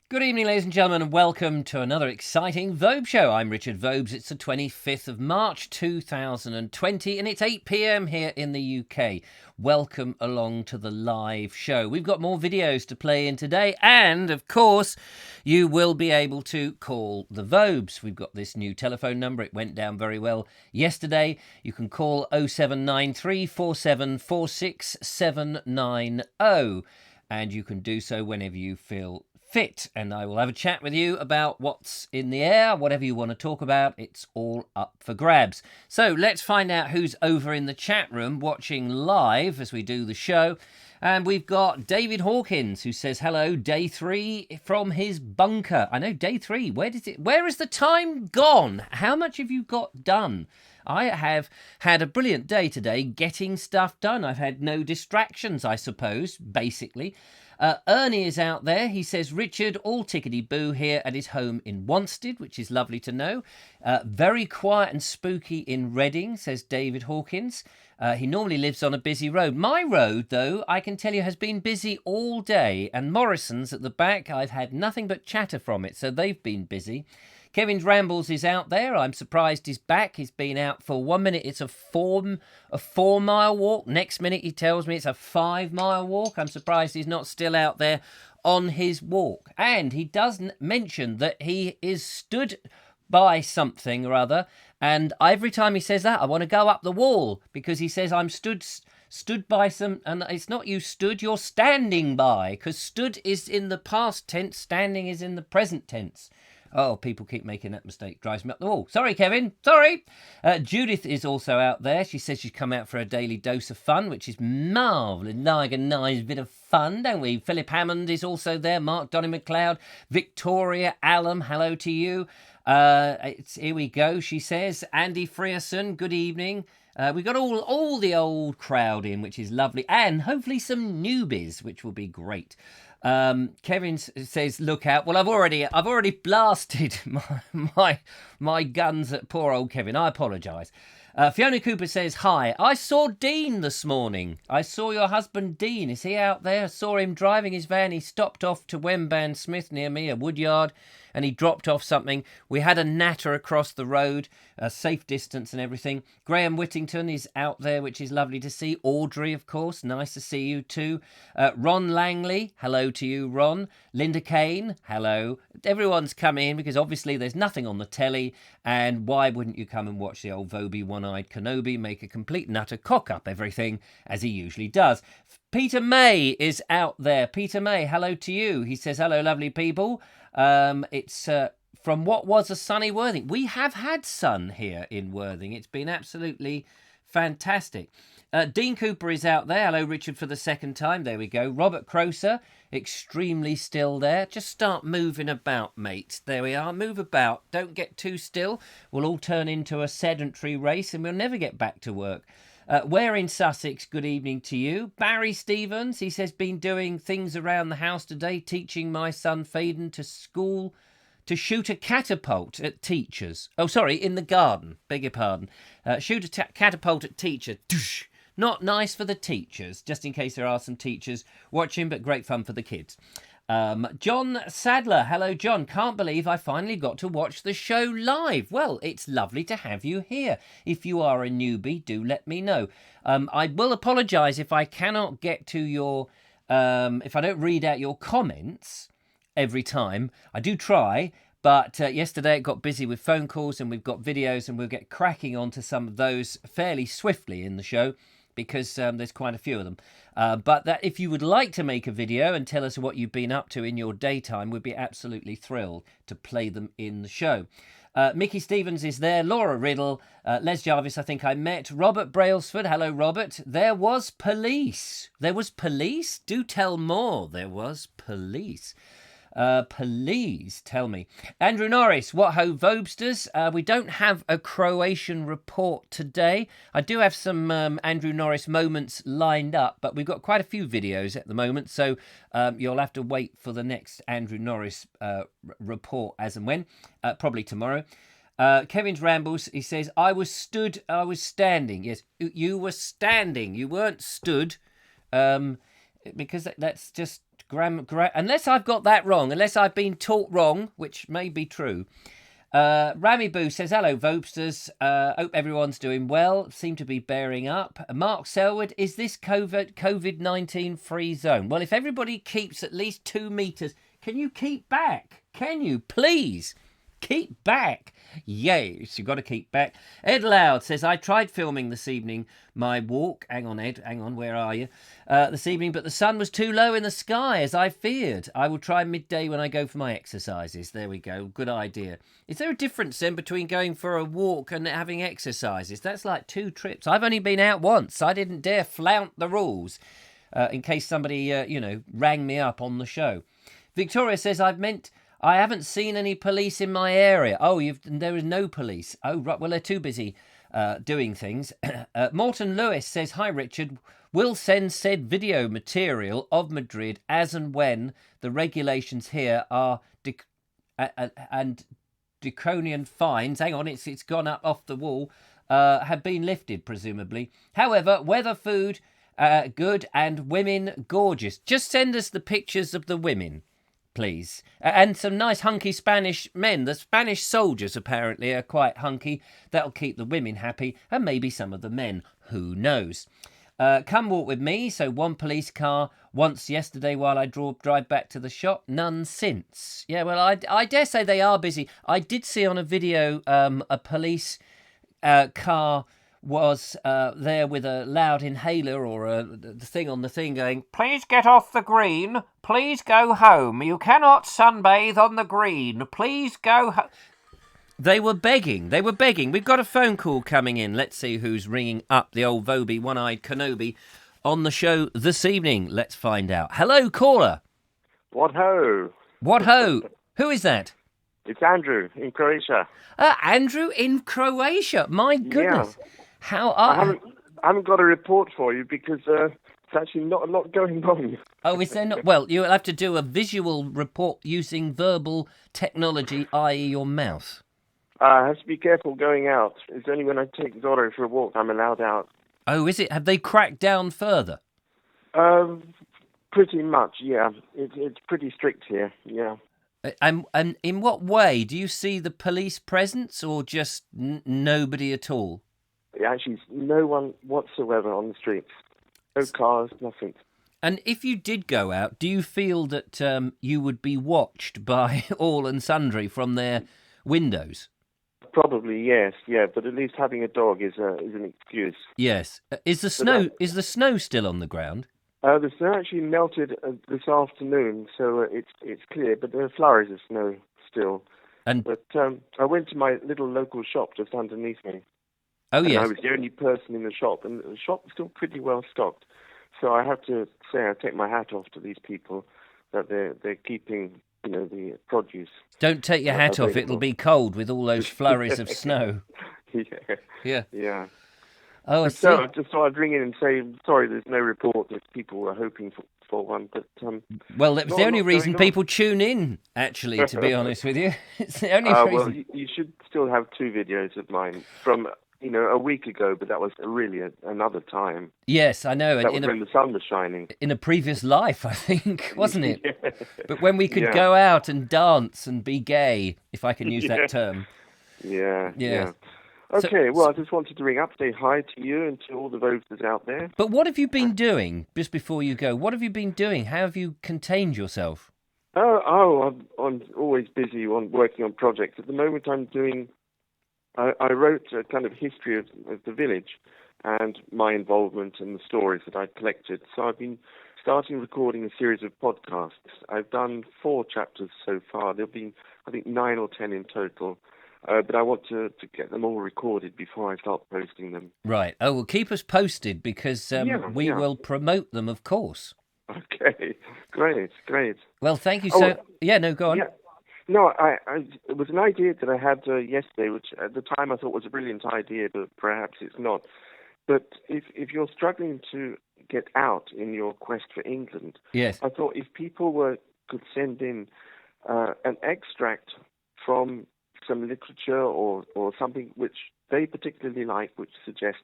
Good evening, ladies and gentlemen, and welcome to another exciting Vobes show. I'm Richard Vobes. It's the 25th of March 2020, and it's 8 p.m. here in the UK. Welcome along to the live show. We've got more videos to play in today, and of course, you will be able to call the Vobes. We've got this new telephone number. It went down very well yesterday. You can call 0793 4746 790, and you can do so whenever you feel fit, and I will have a chat with you about what's in the air, whatever you want to talk about. It's all up for grabs. So let's find out who's over in the chat room watching live as we do the show. And we've got David Hawkins, who says hello, day 3 from his bunker. I know, day 3. Where is the time gone? How much have you got done? I have had a brilliant day today getting stuff done. I've had no distractions, I suppose, basically. Ernie is out there. He says, Richard, all tickety-boo here at his home in Wanstead, which is lovely to know. Very quiet and spooky in Reading, says David Hawkins. He normally lives on a busy road. My road, though, I can tell you, has been busy all day. And Morrison's at the back, I've had nothing but chatter from it, so they've been busy. Kevin's Rambles is out there. I'm surprised he's back. He's been out for 1 minute. It's a 4-mile walk. Next minute he tells me it's a 5-mile walk. I'm surprised he's not still out there on his walk. And he doesn't mention that he is stood by something or other. And every time he says that, I want to go up the wall, because he says I'm stood by some, and it's not you stood, you're standing by, because stood is in the past tense, standing is in the present tense. Oh, people keep making that mistake. Drives me up the wall. Sorry, Kevin. Sorry. Judith is also out there. She says she's come out for a daily dose of fun, which is marvellous. Like a nice bit of fun, don't we? Philip Hammond is also there. Mark Donny McLeod. Victoria Allam, hello to you. Here we go, she says. Andy Frierson, good evening. We've got all the old crowd in, which is lovely. And hopefully some newbies, which will be great. Kevin says, look out. Well, I've already blasted my guns at poor old Kevin. I apologise. Fiona Cooper says, hi. I saw Dean this morning. I saw your husband Dean. Is he out there? I saw him driving his van. He stopped off to Wemban Smith near me, a woodyard, and he dropped off something. We had a natter across the road, a safe distance and everything. Graham Whittington is out there, which is lovely to see. Audrey, of course, nice to see you too. Ron Langley, hello to you, Ron. Linda Kane, hello. Everyone's come in because obviously there's nothing on the telly, and why wouldn't you come and watch the old Vobie One-Eyed Kenobi make a complete nutter, cock up everything as he usually does. Peter May is out there. Peter May, hello to you. He says, hello, lovely people. It's from what was a sunny Worthing. We have had sun here in Worthing. It's been absolutely fantastic. Dean Cooper is out there. Hello, Richard, for the second time. There we go. Robert Croser, extremely still there. Just start moving about, mate. There we are. Move about. Don't get too still. We'll all turn into a sedentary race and we'll never get back to work. Where in Sussex, good evening to you. Barry Stevens, he says, been doing things around the house today, teaching my son Faden to school to shoot a catapult at teachers. Oh, sorry, in the garden. Beg your pardon. Shoot a catapult at teacher. Not nice for the teachers, just in case there are some teachers watching, but great fun for the kids. John Sadler, hello John, can't believe I finally got to watch the show live. Well, it's lovely to have you here. If you are a newbie, do let me know. I will apologise if I cannot get to your, if I don't read out your comments every time. I do try, but yesterday it got busy with phone calls and we've got videos, and we'll get cracking onto some of those fairly swiftly in the show, because there's quite a few of them. But that if you would like to make a video and tell us what you've been up to in your daytime, we'd be absolutely thrilled to play them in the show. Mickey Stevens is there. Laura Riddle. Les Jarvis, I think I met. Robert Brailsford. Hello, Robert. There was police. There was police? Do tell more. There was police. Please tell me. Andrew Norris, what ho, Vobesters? We don't have a Croatian report today. I do have some Andrew Norris moments lined up, but we've got quite a few videos at the moment, so you'll have to wait for the next Andrew Norris report as and when, probably tomorrow. Kevin's Rambles, he says, I was standing. Yes, you were standing. You weren't stood, because that's just Unless I've got that wrong, unless I've been taught wrong, which may be true. Rami Boo says, hello, Vopesters. Hope everyone's doing well. Seem to be bearing up. Mark Selwood, is this COVID-19 free zone? Well, if everybody keeps at least 2 metres, can you keep back? Can you, please? Keep back. Yes, you've got to keep back. Ed Loud says, I tried filming this evening my walk. Hang on, Ed. Hang on. Where are you? This evening, but the sun was too low in the sky, as I feared. I will try midday when I go for my exercises. There we go. Good idea. Is there a difference then between going for a walk and having exercises? That's like 2 trips. I've only been out once. I didn't dare flout the rules in case somebody, rang me up on the show. Victoria says, I haven't seen any police in my area. Oh, there is no police. Oh, right. Well, they're too busy doing things. Morton Lewis says, hi, Richard. We'll send said video material of Madrid as and when the regulations here are and draconian fines. Hang on, it's gone up off the wall. Have been lifted, presumably. However, weather, food, good, and women gorgeous. Just send us the pictures of the women, please. And some nice hunky Spanish men. The Spanish soldiers apparently are quite hunky. That'll keep the women happy, and maybe some of the men. Who knows? Come walk with me. So 1 police car once yesterday while I drive back to the shop. None since. Yeah, well, I dare say they are busy. I did see on a video a police car was there with a loud inhaler or a thing on the thing going, please get off the green, please go home, you cannot sunbathe on the green, please go home. They were begging. We've got a phone call coming in. Let's see who's ringing up the old Vobie, one-eyed Kenobi on the show this evening. Let's find out. Hello, caller. What ho? What ho? Who is that? It's Andrew in Croatia. Andrew in Croatia. My goodness. Yeah. How are you? I haven't got a report for you because it's actually not a lot going on. Oh, is there not? Well, you'll have to do a visual report using verbal technology, i.e. your mouth. I have to be careful going out. It's only when I take Zorro for a walk I'm allowed out. Oh, is it? Have they cracked down further? Pretty much, yeah. It's pretty strict here, yeah. And in what way? Do you see the police presence or just nobody at all? Actually, no one whatsoever on the streets. No cars, nothing. And if you did go out, do you feel that you would be watched by all and sundry from their windows? Probably, yes, yeah. But at least having a dog is an excuse. Yes. Is the snow still on the ground? The snow actually melted this afternoon, so it's clear. But there are flurries of snow still. But I went to my little local shop just underneath me. Oh, yes. And I was the only person in the shop, and the shop was still pretty well stocked. So I have to say I take my hat off to these people that they're keeping, the produce. Don't take your hat off. It'll be cold with all those flurries of snow. Yeah. Oh, I see. So I just thought I'd ring in and say, sorry, there's no report that people were hoping for one. But well, that's the only reason people tune in, actually, to be honest with you. It's the only reason. Well, you should still have 2 videos of mine from a week ago, but that was really another time. Yes, I know. That was when the sun was shining. In a previous life, I think, wasn't it? Yeah. But when we could go out and dance and be gay, if I can use that term. Yeah. Okay, well, I just wanted to ring up, say hi to you and to all the Vobesters out there. But what have you been doing, just before you go? What have you been doing? How have you contained yourself? I'm always busy working on projects. At the moment, I wrote a kind of history of the village and my involvement and the stories that I'd collected. So I've been starting recording a series of podcasts. I've done 4 chapters so far. There'll be, I think, 9 or 10 in total. But I want to get them all recorded before I start posting them. Right. Oh, well, keep us posted because we will promote them, of course. Okay. Great. Well, thank you. Go on. Yeah. No, it was an idea that I had yesterday, which at the time I thought was a brilliant idea, but perhaps it's not. But if you're struggling to get out in your quest for England, yes, I thought if people could send in an extract from some literature or something which they particularly like, which suggests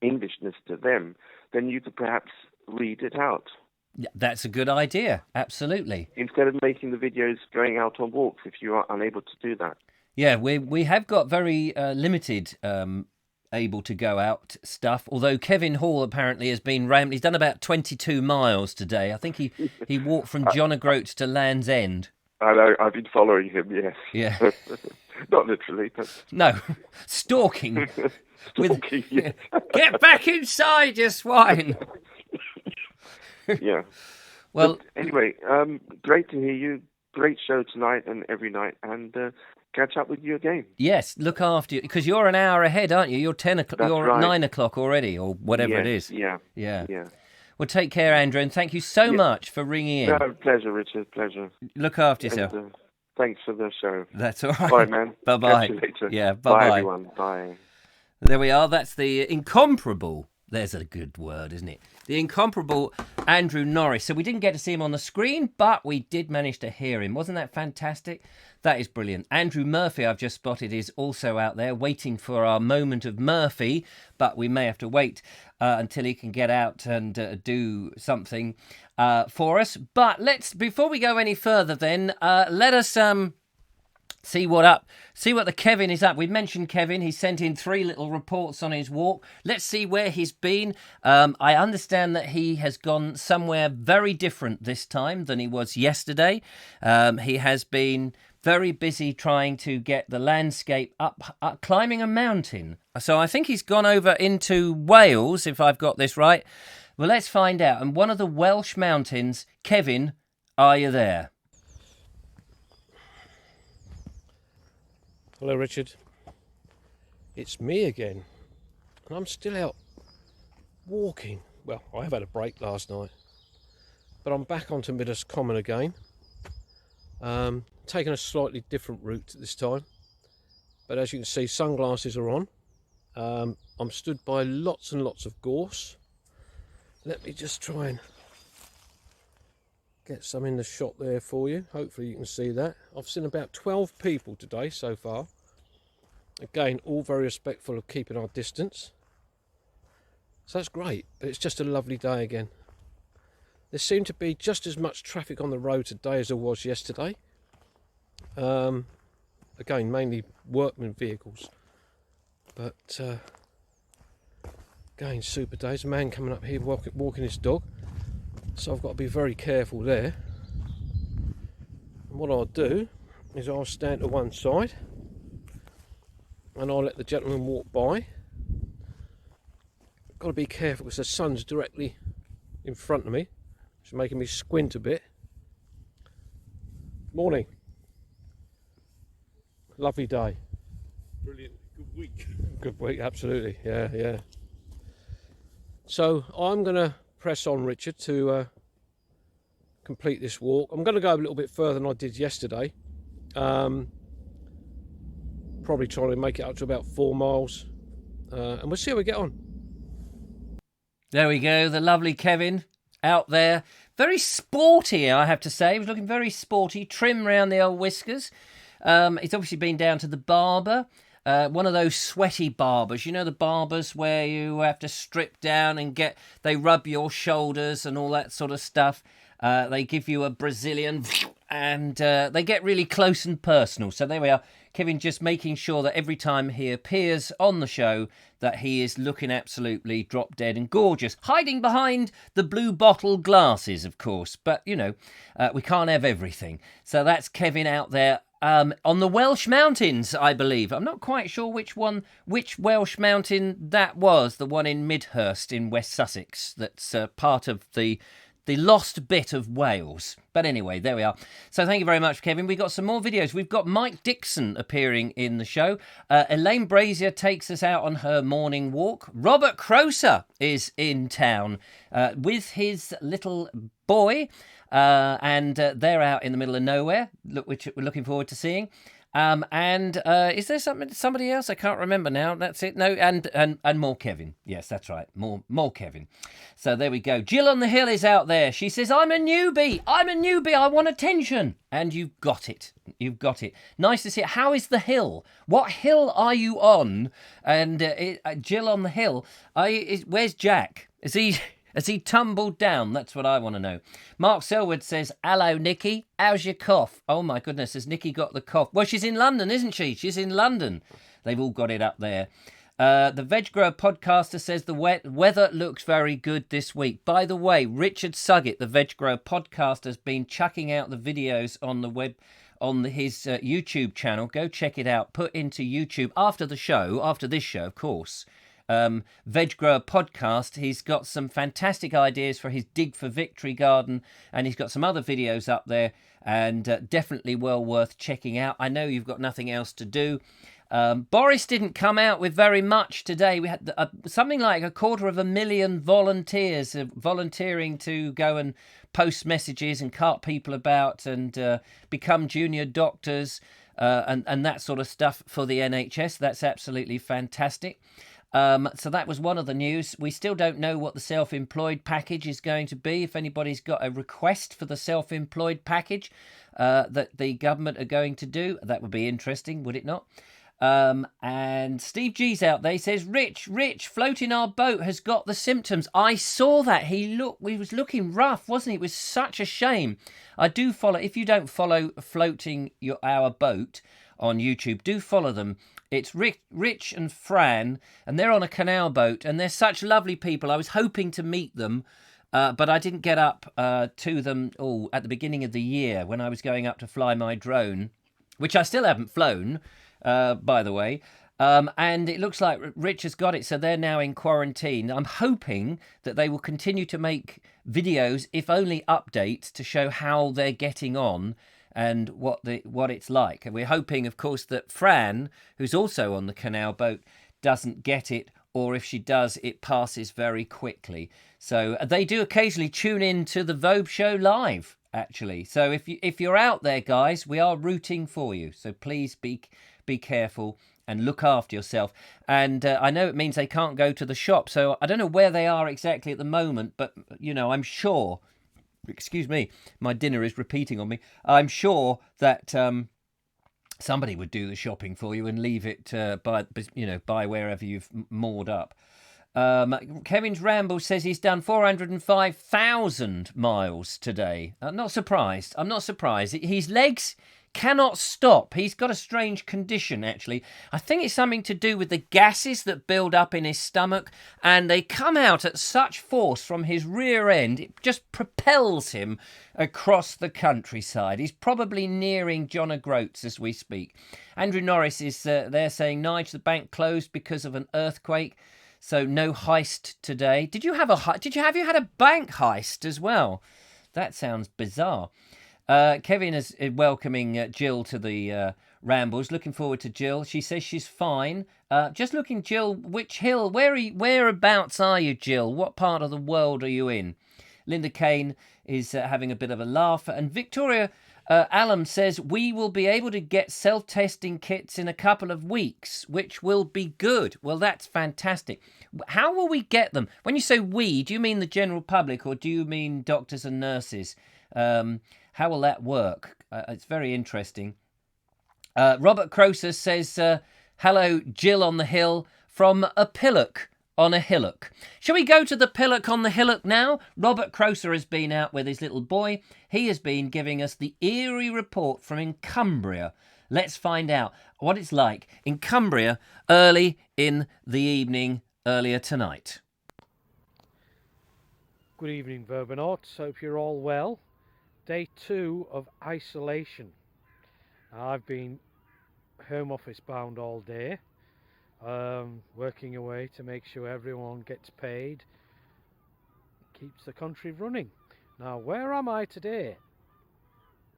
Englishness to them, then you could perhaps read it out. Yeah, that's a good idea. Absolutely. Instead of making the videos going out on walks if you are unable to do that. Yeah, we have got very limited able to go out stuff. Although Kevin Hall apparently has been round. He's done about 22 miles today. I think he walked from John O'Groats to Land's End. I know, I've been following him, yes. Yeah. Not literally, but... No, stalking. Stalking, yes. Get back inside, you swine. Yeah. Well, but anyway, great to hear you. Great show tonight and every night, and catch up with you again. yes, look after you, because you're an hour ahead, aren't you? You're 10 o'clock. That's You're right. 9 o'clock already, or whatever Yes, it is. Yeah. Yeah. Well, take care, Andrew, and thank you so much for ringing in. No, pleasure, Richard. Pleasure. Look after yourself. And, thanks for the show. That's all right. Bye, man. Bye-bye. Catch you later. Yeah, bye-bye. Bye, everyone. Bye. There we are. That's the incomparable. There's a good word, isn't it? The incomparable Andrew Norris. So we didn't get to see him on the screen, but we did manage to hear him. Wasn't that fantastic? That is brilliant. Andrew Murphy, I've just spotted, is also out there waiting for our moment of Murphy, but we may have to wait until he can get out and do something for us. But before we go any further then, let us... See what the Kevin is up. We've mentioned Kevin. He sent in 3 little reports on his walk. Let's see where he's been. I understand that he has gone somewhere very different this time than he was yesterday. He has been very busy trying to get the landscape up, climbing a mountain. So I think he's gone over into Wales, if I've got this right. Well, let's find out. And one of the Welsh mountains, Kevin, are you there? Hello Richard, it's me again, and I'm still out walking. Well, I have had a break last night, but I'm back onto Midhurst Common again, taking a slightly different route this time, but as you can see, sunglasses are on. I'm stood by lots and lots of gorse. Let me just try and get some in the shot there for you. Hopefully you can see that. I've seen about 12 people today so far. Again, all very respectful of keeping our distance. So that's great, but it's just a lovely day again. There seemed to be just as much traffic on the road today as there was yesterday. Again, mainly workman vehicles. But again, super days. A man coming up here walking his dog. So I've got to be very careful there. And what I'll do is I'll stand to one side and I'll let the gentleman walk by. Got to be careful because the sun's directly in front of me. It's making me squint a bit. Morning. Lovely day. Brilliant. Good week. Good week, absolutely. Yeah. So I'm going to press on, Richard, to complete this walk. I'm going to go a little bit further than I did yesterday. Probably trying to make it up to about 4 miles. And we'll see how we get on. There we go, the lovely Kevin out there. Very sporty, I have to say. He was looking very sporty, trim round the old whiskers. He's obviously been down to the barber. One of those sweaty barbers, you know, the barbers where you have to strip down and they rub your shoulders and all that sort of stuff. They give you a Brazilian and they get really close and personal. So there we are. Kevin just making sure that every time he appears on the show that he is looking absolutely drop dead and gorgeous. Hiding behind the blue bottle glasses, of course. But, you know, we can't have everything. So that's Kevin out there. On the Welsh mountains, I believe. I'm not quite sure which Welsh mountain that was. The one in Midhurst in West Sussex. That's part of the lost bit of Wales. But anyway, there we are. So thank you very much, Kevin. We've got some more videos. We've got Mike Dixon appearing in the show. Elaine Brazier takes us out on her morning walk. Robert Croser is in town with his little boy. And they're out in the middle of nowhere, which we're looking forward to seeing. And is there somebody else? I can't remember now. That's it. No, and more Kevin. Yes, that's right. More Kevin. So there we go. Jill on the Hill is out there. She says, I'm a newbie. I want attention. And you've got it. Nice to see it. How is the hill? What hill are you on? And Jill on the Hill. Where's Jack? Is he... Has he tumbled down? That's what I want to know. Mark Selwood says, hello, Nikki. How's your cough? Oh, my goodness. Has Nikki got the cough? Well, she's in London, isn't she? She's in London. They've all got it up there. The Veg Grower podcaster says the weather looks very good this week. By the way, Richard Suggett, the Veg Grower podcaster, has been chucking out the videos on the web, on his YouTube channel. Go check it out. Put into YouTube after this show, of course. Veg Grower podcast. He's got some fantastic ideas for his Dig for Victory garden, and he's got some other videos up there, and definitely well worth checking out. I know you've got nothing else to do. Boris didn't come out with very much today. We had something like 250,000 volunteers volunteering to go and post messages and cart people about and become junior doctors and that sort of stuff for the NHS. That's absolutely fantastic. So that was one of the news. We still don't know what the self-employed package is going to be. If anybody's got a request for the self-employed package that the government are going to do, that would be interesting, would it not? And Steve G's out there. He says, Rich, floating our boat has got the symptoms. I saw that. He was looking rough, wasn't he? It was such a shame. I do follow, if you don't follow Floating Our Boat on YouTube, do follow them. It's Rich and Fran, and they're on a canal boat, and they're such lovely people. I was hoping to meet them, but I didn't get up to them at the beginning of the year when I was going up to fly my drone, which I still haven't flown, by the way. And it looks like Rich has got it, so they're now in quarantine. I'm hoping that they will continue to make videos, if only updates, to show how they're getting on and what it's like. And we're hoping, of course, that Fran, who's also on the canal boat, doesn't get it, or if she does, it passes very quickly. So they do occasionally tune in to the Vobes show live, actually. So if you're out there, guys, we are rooting for you. So please be careful and look after yourself. And I know it means they can't go to the shop, so I don't know where they are exactly at the moment, but, I'm sure... Excuse me, my dinner is repeating on me. I'm sure that somebody would do the shopping for you and leave it by wherever you've moored up. Kevin's Ramble says he's done 405,000 miles today. I'm not surprised. His legs cannot stop. He's got a strange condition, actually. I think it's something to do with the gases that build up in his stomach, and they come out at such force from his rear end, it just propels him across the countryside. He's probably nearing John O'Groats as we speak. Andrew Norris is there saying, Nige, the bank closed because of an earthquake, so no heist today. Did you have a bank heist as well? That sounds bizarre. Kevin is welcoming Jill to the rambles. Looking forward to Jill. She says she's fine. Just looking, Jill, which hill? Whereabouts are you, Jill? What part of the world are you in? Linda Kane is having a bit of a laugh. And Victoria Allam says, we will be able to get self-testing kits in a couple of weeks, which will be good. Well, that's fantastic. How will we get them? When you say we, do you mean the general public or do you mean doctors and nurses? How will that work? It's very interesting. Robert Croser says, hello, Jill on the hill from a pillock on a hillock. Shall we go to the pillock on the hillock now? Robert Croser has been out with his little boy. He has been giving us the eerie report from in Cumbria. Let's find out what it's like in Cumbria early in the evening earlier tonight. Good evening, Verbonauts. Hope you're all well. Day 2 of isolation. I've been home office bound all day, working away to make sure everyone gets paid, keeps the country running. Now, where am I today?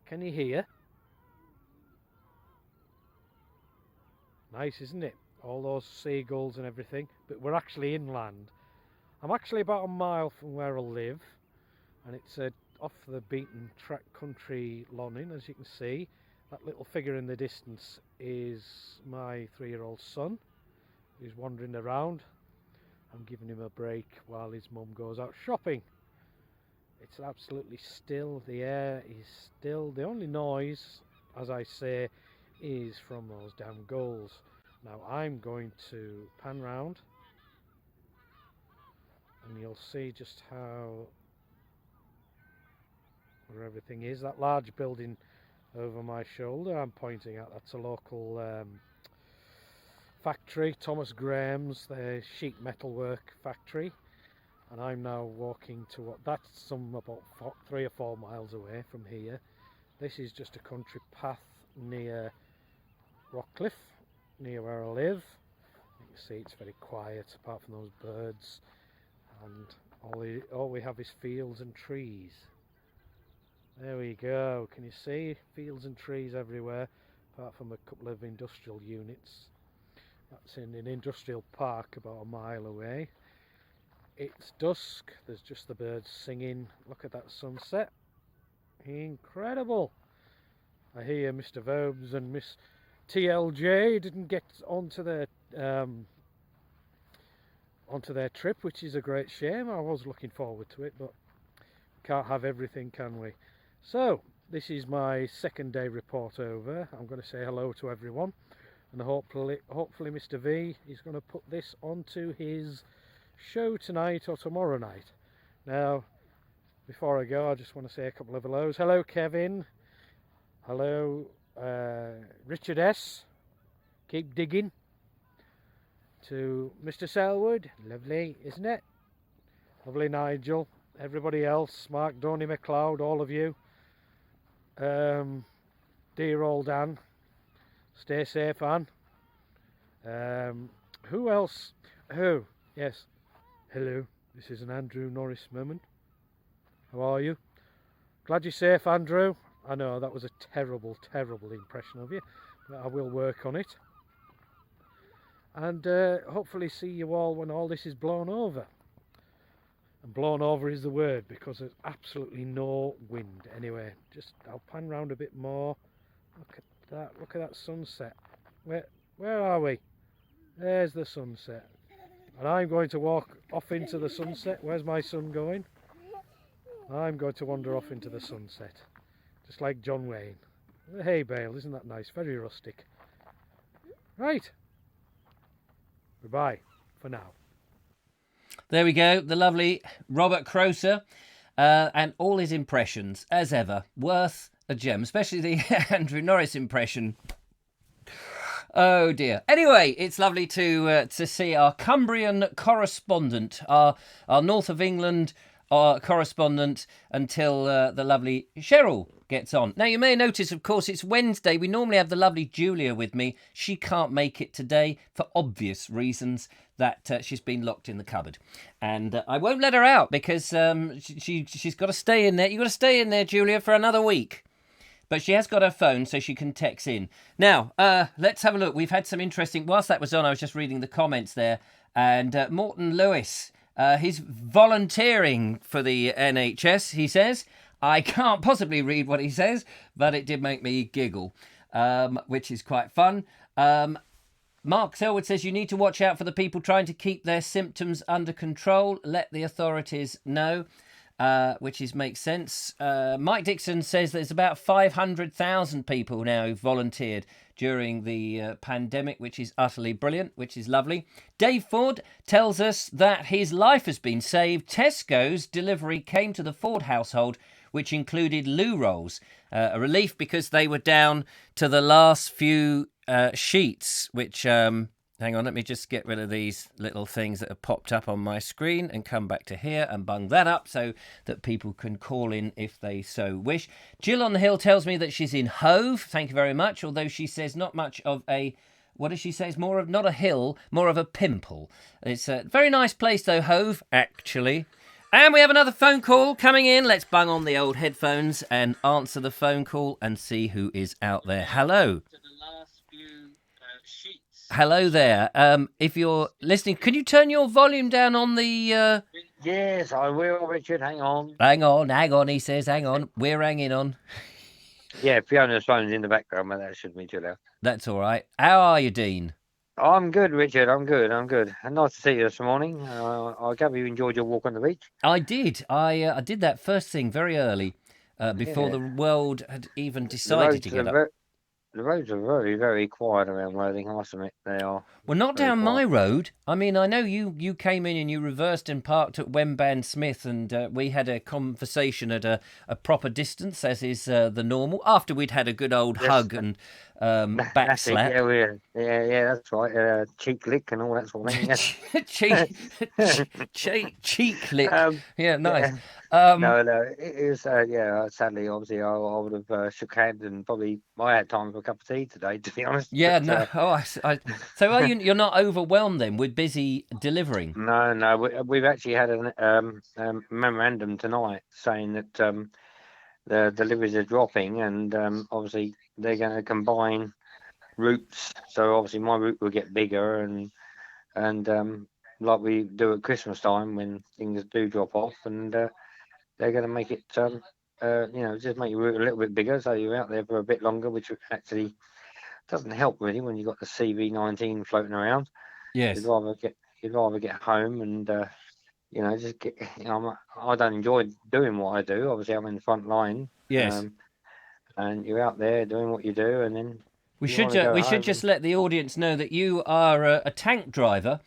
Can you hear? Nice, isn't it? All those seagulls and everything, but we're actually inland. I'm actually about a mile from where I live, and it's off the beaten track country Lonning, as you can see. That little figure in the distance is my 3-year-old son, who's wandering around. I'm giving him a break while his mum goes out shopping. It's absolutely still, the air is still. The only noise, as I say, is from those damn gulls. Now I'm going to pan round and you'll see just how where everything is. That large building over my shoulder I'm pointing at, that's a local factory, Thomas Graham's, their sheet metal work factory, and I'm now walking to what that's some about 3 or 4 miles away from here. This is just a country path near Rockcliffe, near where I live. You can see it's very quiet apart from those birds, and all we have is fields and trees. There we go, can you see? Fields and trees everywhere, apart from a couple of industrial units. That's in an industrial park about a mile away. It's dusk, there's just the birds singing. Look at that sunset. Incredible. I hear Mr. Vobes and Miss TLJ didn't get onto their trip, which is a great shame. I was looking forward to it, but can't have everything, can we? So, this is my second day report over. I'm going to say hello to everyone, and hopefully Mr. V is going to put this onto his show tonight or tomorrow night. Now, before I go, I just want to say a couple of hellos. Hello, Kevin. Hello, Richard S. Keep digging. To Mr. Selwood. Lovely, isn't it? Lovely, Nigel. Everybody else, Mark, Donny McLeod, all of you. Dear old Anne, stay safe, Anne. Who else? Who? Yes. Hello, this is an Andrew Norris moment. How are you? Glad you're safe, Andrew. I know that was a terrible, terrible impression of you, but I will work on it. And hopefully see you all when all this is blown over. And blown over is the word, because there's absolutely no wind. Anyway, just I'll pan round a bit more. Look at that, look at that sunset. Where are we? There's the sunset. And I'm going to walk off into the sunset. Where's my son going? I'm going to wander off into the sunset. Just like John Wayne. The hay bale, isn't that nice? Very rustic. Right. Goodbye for now. There we go, the lovely Robert Croser, and all his impressions, as ever, worth a gem, especially the Andrew Norris impression. Oh dear. Anyway, it's lovely to see our Cumbrian correspondent, our North of England correspondent, until the lovely Cheryl gets on. Now, you may notice, of course, it's Wednesday. We normally have the lovely Julia with me. She can't make it today for obvious reasons, that she's been locked in the cupboard. And I won't let her out because she's got to stay in there. You've got to stay in there, Julia, for another week. But she has got her phone, so she can text in. Now, let's have a look. We've had some interesting... Whilst that was on, I was just reading the comments there. And Morton Lewis, he's volunteering for the NHS, he says. I can't possibly read what he says, but it did make me giggle, which is quite fun. Mark Selwood says you need to watch out for the people trying to keep their symptoms under control. Let the authorities know, which makes sense. Mike Dixon says there's about 500,000 people now who've volunteered during the pandemic, which is utterly brilliant, which is lovely. Dave Ford tells us that his life has been saved. Tesco's delivery came to the Ford household, which included loo rolls. A relief because they were down to the last few sheets, which, hang on, let me just get rid of these little things that have popped up on my screen and come back to here and bung that up so that people can call in if they so wish. Jill on the Hill tells me that she's in Hove, thank you very much, although she says not much of a... What does she say? It's more of, not a hill, more of a pimple. It's a very nice place, though, Hove, actually. And we have another phone call coming in. Let's bung on the old headphones and answer the phone call and see who is out there. Hello. Hello there. If you're listening, can you turn your volume down on the... Yes, I will, Richard. Hang on. Hang on, he says. Hang on. We're hanging on. Yeah, Fiona's phone's in the background, but that should be too loud. That's all right. How are you, Dean? I'm good, Richard. I'm good. And nice to see you this morning. I gather you enjoyed your walk on the beach. I did. I did that first thing very early, before the world had even decided to get up. the roads are very, very quiet around Worthing. I must admit, they are Well, not very down my quiet. road. I mean, I know you came in and you reversed and parked at Wemban Smith, and we had a conversation at a proper distance, as is the normal, after we'd had a good old Yes, hug and back that's it. slap. Yeah, yeah, that's right. Cheek lick and all that sort of thing. Yes. cheek, cheek lick. um, Yeah, nice. yeah. Um, No, it is. Yeah, sadly, obviously, I would have shook hands and probably I had time for a cup of tea today, to be honest. yeah, But no. Oh, so are you? You're not overwhelmed then with busy delivering? no, we've actually had a memorandum tonight saying that the deliveries are dropping, and obviously they're going to combine routes. So obviously my route will get bigger, and like we do at Christmas time when things do drop off, and they're going to make it just make your route a little bit bigger, so you're out there for a bit longer, which actually doesn't help really when you've got the CV19 floating around. You'd Yes, rather get home and just get. I don't enjoy doing what I do. Obviously, I'm in the front line, yes. um, and you're out there doing what you do, and then We you want to go we should home. just let the audience know that you are a tank driver,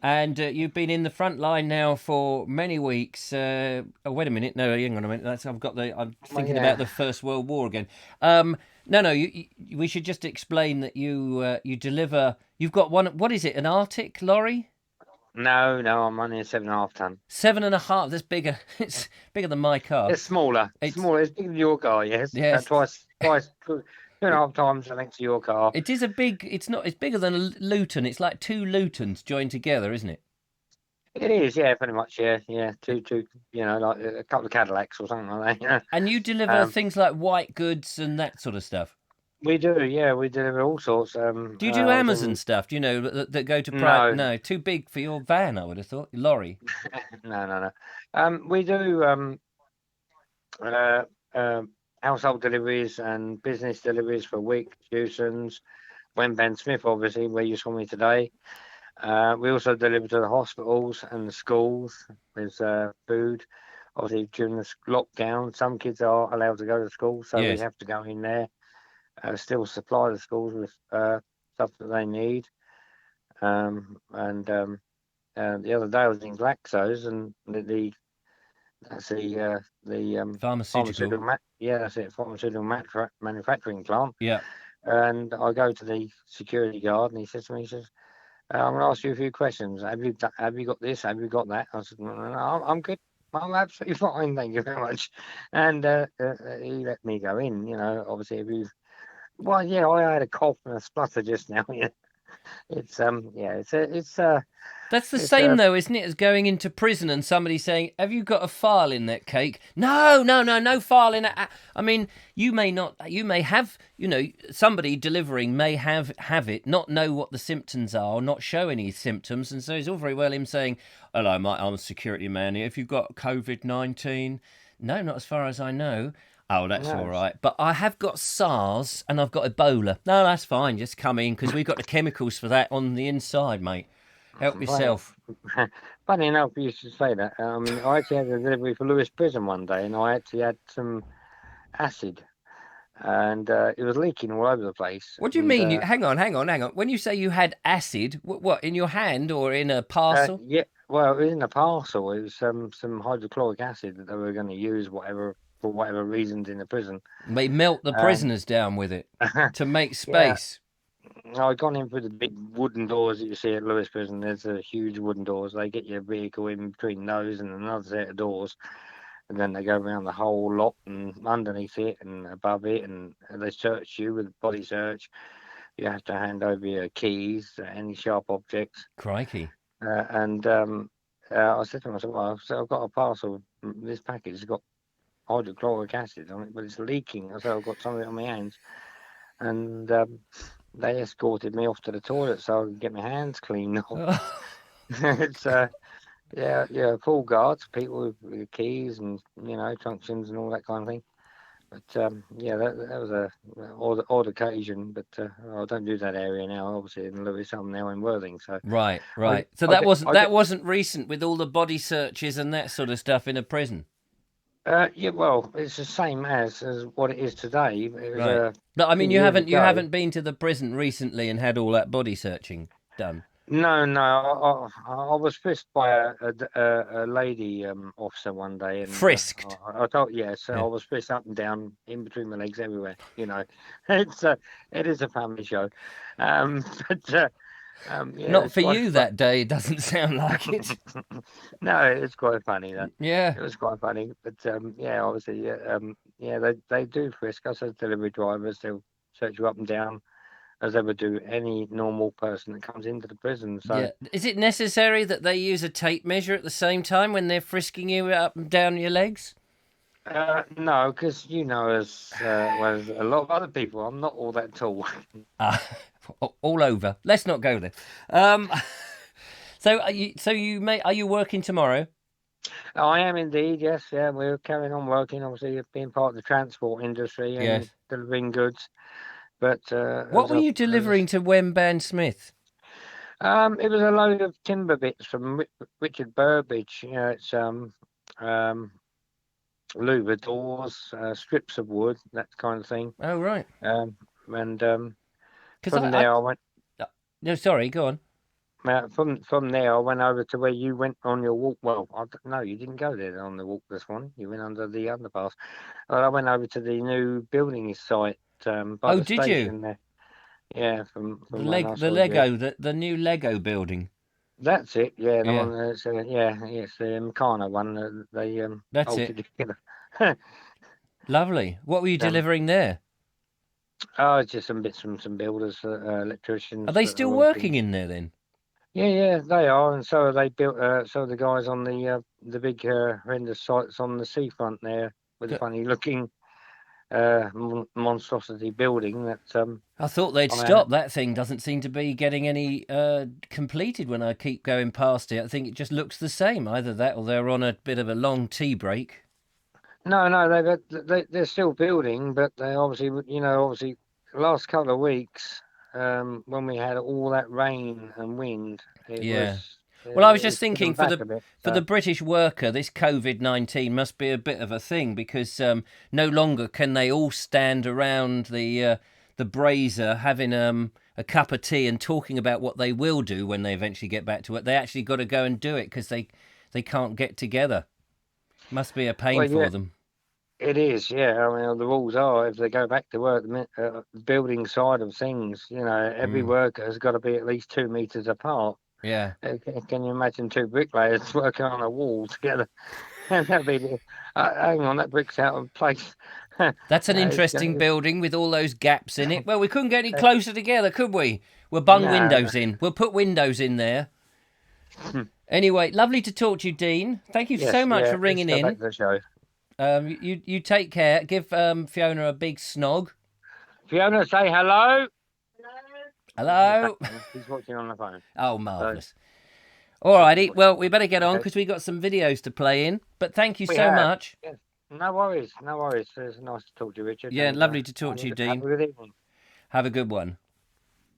and you've been in the front line now for many weeks. Oh, wait a minute, no, hang on a minute. I'm Well, thinking about yeah, the First World War again. No. We should just explain that you deliver. You've got one. What is it? An Arctic lorry? no, I'm only a 7.5 ton. 7.5. That's bigger. It's bigger than my car. It's smaller, It's It's bigger than your car. Yes, yes. twice, 2.5 times the length of your car. It is a big. It's not. It's bigger than a Luton. It's like two Lutons joined together, isn't it? It is, yeah, pretty much, yeah. Two, like a couple of Cadillacs or something like that. Yeah. And you deliver Um, things like white goods and that sort of stuff. we do, yeah, we deliver all sorts. Do you do I was Amazon in stuff? Do you know that go to private? no, No, too big for your van. I would have thought lorry. no. We do uh, um, household deliveries and business deliveries for Wick, Dewson's, Wemban Smith, obviously, where you saw me today. We also deliver to the hospitals and the schools with food. Obviously, during the lockdown, some kids are allowed to go to school, so we Yes, have to go in there, still supply the schools with stuff that they need. And the other day I was in Glaxo's, and that's the pharmaceutical. that's it, pharmaceutical manufacturing plant. Yeah. And I go to the security guard, and he says to me, he says, I'm going to ask you a few questions. Have you got this? Have you got that? I said, no, I'm good. I'm absolutely fine. Thank you very much. And he let me go in. Obviously, well, yeah, I had a cough and a splutter just now. Yeah, That's the it's same though, isn't it, as going into prison and somebody saying, "Have you got a file in that cake?" No file in it. I mean, you may not. You may have. Somebody delivering may have it, not know what the symptoms are, or not show any symptoms, and so it's all very well him saying, "Hello, mate, I'm a security man here. If you've got COVID-19, no, not as far as I know." Oh, that's all no, right. But I have got SARS and I've got Ebola. No, that's fine. Just come in because we've got the chemicals for that on the inside, mate. Help well, yourself. funny enough, you should say that. I actually had a delivery for Lewis Prison one day, and I actually had some acid, and it was leaking all over the place. What do you And mean? Hang on. When you say you had acid, what in your hand or in a parcel? yeah, well, it was in a parcel. It was some hydrochloric acid that they were going to use, for whatever reasons in the prison. They melt the And prisoners down with it to make yeah, space. I got in through the big wooden doors that you see at Lewis Prison. There's a huge wooden doors. They get your vehicle in between those and another set of doors, and then they go around the whole lot and underneath it and above it, and they search you with a body search. You have to hand over your keys, any sharp objects, Crikey. and I said to myself, well, so I've got a parcel. This package has got hydrochloric acid on it, but it's leaking. I said I've got something on my hands, and they escorted me off to the toilet so I could get my hands cleaned off. It's full guards, people with keys and truncheons and all that kind of thing. But that was a odd occasion. But I don't do that area now. Obviously, in Lewis, I'm now in Worthing. So Right. I So I get I that get wasn't recent with all the body searches and that sort of stuff in a prison. Yeah, well, it's the same as what it is today. It was Right. a But I few mean, you years haven't ago. been to the prison recently and had all that body searching done. No, no, I was frisked by a lady officer one day, and Frisked. I thought, yes, I Yeah. was frisked up and down, in between my legs, everywhere. It's it is a family show, but yeah, Not it's for quite you fun. that day. It doesn't sound like it. No, it's quite funny though. Yeah. It was quite funny, but yeah, obviously, yeah, they do frisk us as delivery drivers. They'll search you up and down as they would do any normal person that comes into the prison. So. Yeah. Is it necessary that they use a tape measure at the same time when they're frisking you up and down your legs? No, because as well as a lot of other people, I'm not all that tall. Ah, all over. Let's not go there. Um, are you working tomorrow? I am indeed, yes, yeah. We're carrying on working, obviously, being part of the transport industry and Yes. delivering goods. But What were you delivering to Wemban Smith? it was a load of timber bits from Richard Burbage. It's um, louver doors, strips of wood, that kind of thing. Oh, right. And Because from there, I went. no, sorry, go on. From there, I went over to where you went on your walk. Well, no, you didn't go there on the walk this one. You went under the underpass. Well, I went over to the new building site by Oh, the did you? station there. Yeah, The from when I the saw you. Lego, the new Lego building. That's it. Yeah, the Yeah, one that's yeah, it's the Meccano one. They that's it. altered together. Lovely. What were you um, delivering there? oh, it's just some bits from some builders, Are electricians they that are still working. working in there then? Yeah, yeah, they are, and so are they built. So are the guys on the big horrendous sites on the seafront there with the Good. funny looking monstrosity building that I thought they'd I stop. That thing doesn't seem to be getting any completed when I keep going past it. I think it just looks the same. Either that or they're on a bit of a long tea break. no, they're still building, but they obviously obviously the last couple of weeks when we had all that rain and wind, it Yeah. was Well, I was just it's put them thinking back a bit. for the So British worker, this COVID-19 must be a bit of a thing because no longer can they all stand around the brazier having a cup of tea and talking about what they will do when they eventually get back to it. They actually got to go and do it because they can't get together. Must be a pain well, yeah. for them. It is, yeah. I mean, the rules are if they go back to work, the building side of things, every Mm. worker has got to be at least 2 meters apart. Yeah. Can you imagine two bricklayers working on a wall together? That'd be, hang on, that brick's out of place. That's an It's interesting going, building with all those gaps in it. Well, we couldn't get any closer together, could we? We'll bung no, no. windows in. We'll put windows in there. Anyway, lovely to talk to you, Dean. Thank you so Yes, much yeah. for Let's ringing go back in. to the show. You take care. Give Fiona a big snog. Fiona, say hello. Hello. He's watching on the phone. Oh, marvellous. All righty. Well, we better get on Okay. because we've got some videos to play in. But thank you We so have. much. Yes. No worries, no worries. It's nice to talk to you, Richard. Yeah, and, lovely to talk to you, have Dean. a good evening. Have a good one.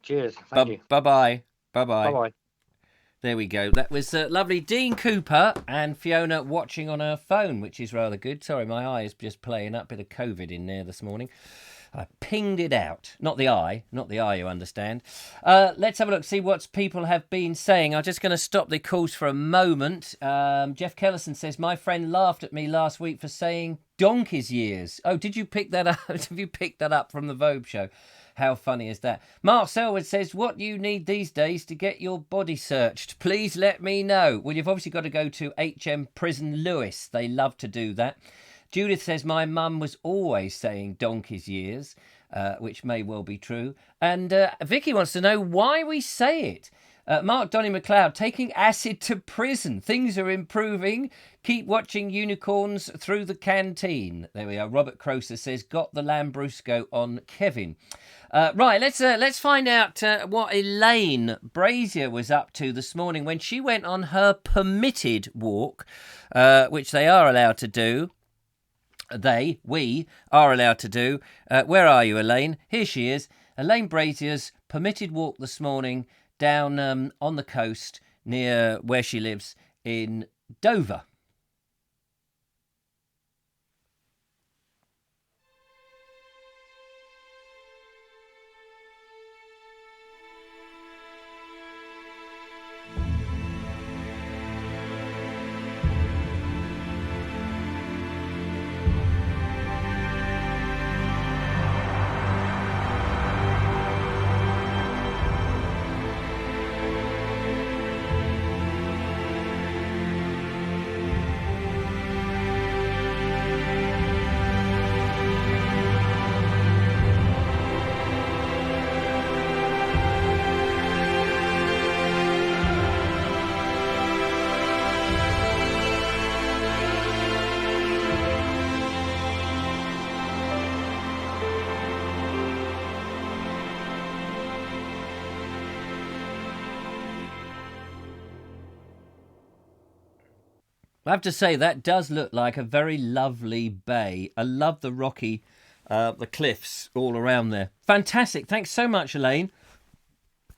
Cheers. Thank you. Bye-bye. Bye Bye-bye. bye. There we go. That was lovely Dean Cooper and Fiona watching on her phone, which is rather good. Sorry, my eye is just playing up. Bit of COVID in there this morning. I pinged it out. Not the eye, you understand. Let's have a look, see what people have been saying. I'm just going to stop the calls for a moment. Jeff Kellison says, my friend laughed at me last week for saying donkey's years. Oh, did you pick that up? Have you picked that up from the Vobes show? How funny is that? Mark Selwood says, what do you need these days to get your body searched? Please let me know. Well, you've obviously got to go to HM Prison Lewis. They love to do that. Judith says, my mum was always saying donkey's years, which may well be true. And Vicky wants to know why we say it. Mark Donny McLeod, taking acid to prison. Things are improving. Keep watching unicorns through the canteen. There we are. Robert Croser says, got the Lambrusco on Kevin. Right, let's find out what Elaine Brazier was up to this morning when she went on her permitted walk, which they are allowed to do. We are allowed to do. Where are you, Elaine? Here she is. Elaine Brazier's permitted walk this morning down on the coast near where she lives in Dover. I have to say, that does look like a very lovely bay. I love the rocky, the cliffs all around there. Fantastic. Thanks so much, Elaine.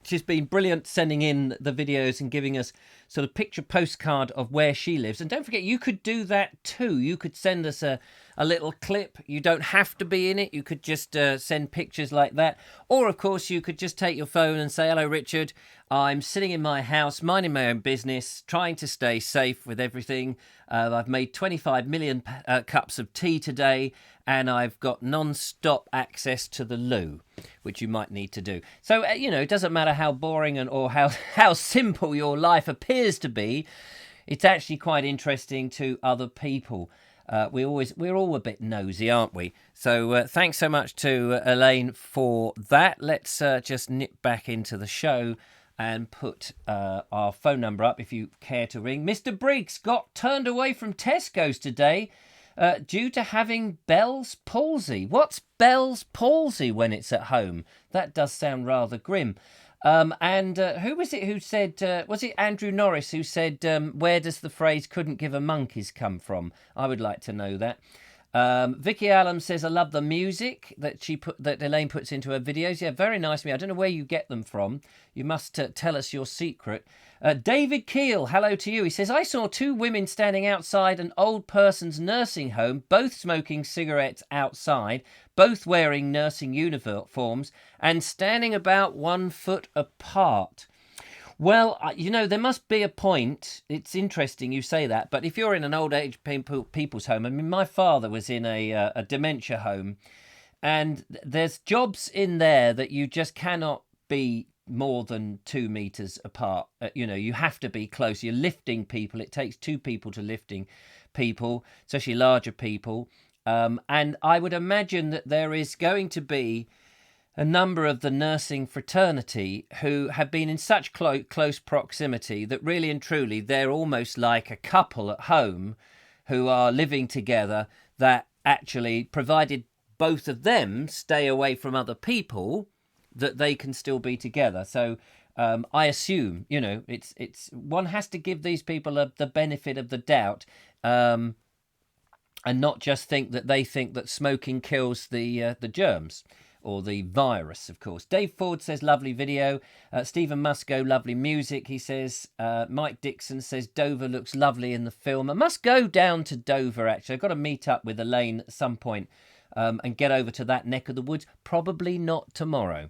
She's been brilliant sending in the videos and giving us sort of picture postcard of where she lives. And don't forget, you could do that too. You could send us a little clip. You don't have to be in it. You could just send pictures like that. Or, of course, you could just take your phone and say, hello, Richard. I'm sitting in my house, minding my own business, trying to stay safe with everything. I've made 25 million cups of tea today, and I've got non-stop access to the loo, which you might need to do. So, it doesn't matter how boring or how simple your life appears to be. It's actually quite interesting to other people. We're all a bit nosy, aren't we? So thanks so much to Elaine for that. Let's just nip back into the show and put our phone number up if you care to ring. Mr. Briggs got turned away from Tesco's today due to having Bell's palsy. What's Bell's palsy when it's at home? That does sound rather grim. And who was it who said, was it Andrew Norris who said, where does the phrase couldn't give a monkeys come from? I would like to know that. Vicky Allen says, I love the music that Elaine puts into her videos. Yeah, very nice of me. I don't know where you get them from. You must tell us your secret. David Keel, hello to you. He says, I saw two women standing outside an old person's nursing home, both smoking cigarettes outside, both wearing nursing uniforms, and standing about 1 foot apart. Well, there must be a point. It's interesting you say that, but if you're in an old age people's home, I mean, my father was in a dementia home, and there's jobs in there that you just cannot be more than 2 meters apart. You have to be close. You're lifting people. It takes two people to lifting people, especially larger people. And I would imagine that there is going to be a number of the nursing fraternity who have been in such close proximity that really and truly they're almost like a couple at home who are living together, that actually, provided both of them stay away from other people, that they can still be together. So I assume, it's one has to give these people the benefit of the doubt, and not just think that smoking kills the germs. Or the virus, of course. Dave Ford says, lovely video. Stephen Musco, lovely music, he says. Mike Dixon says, Dover looks lovely in the film. I must go down to Dover, actually. I've got to meet up with Elaine at some point and get over to that neck of the woods. Probably not tomorrow,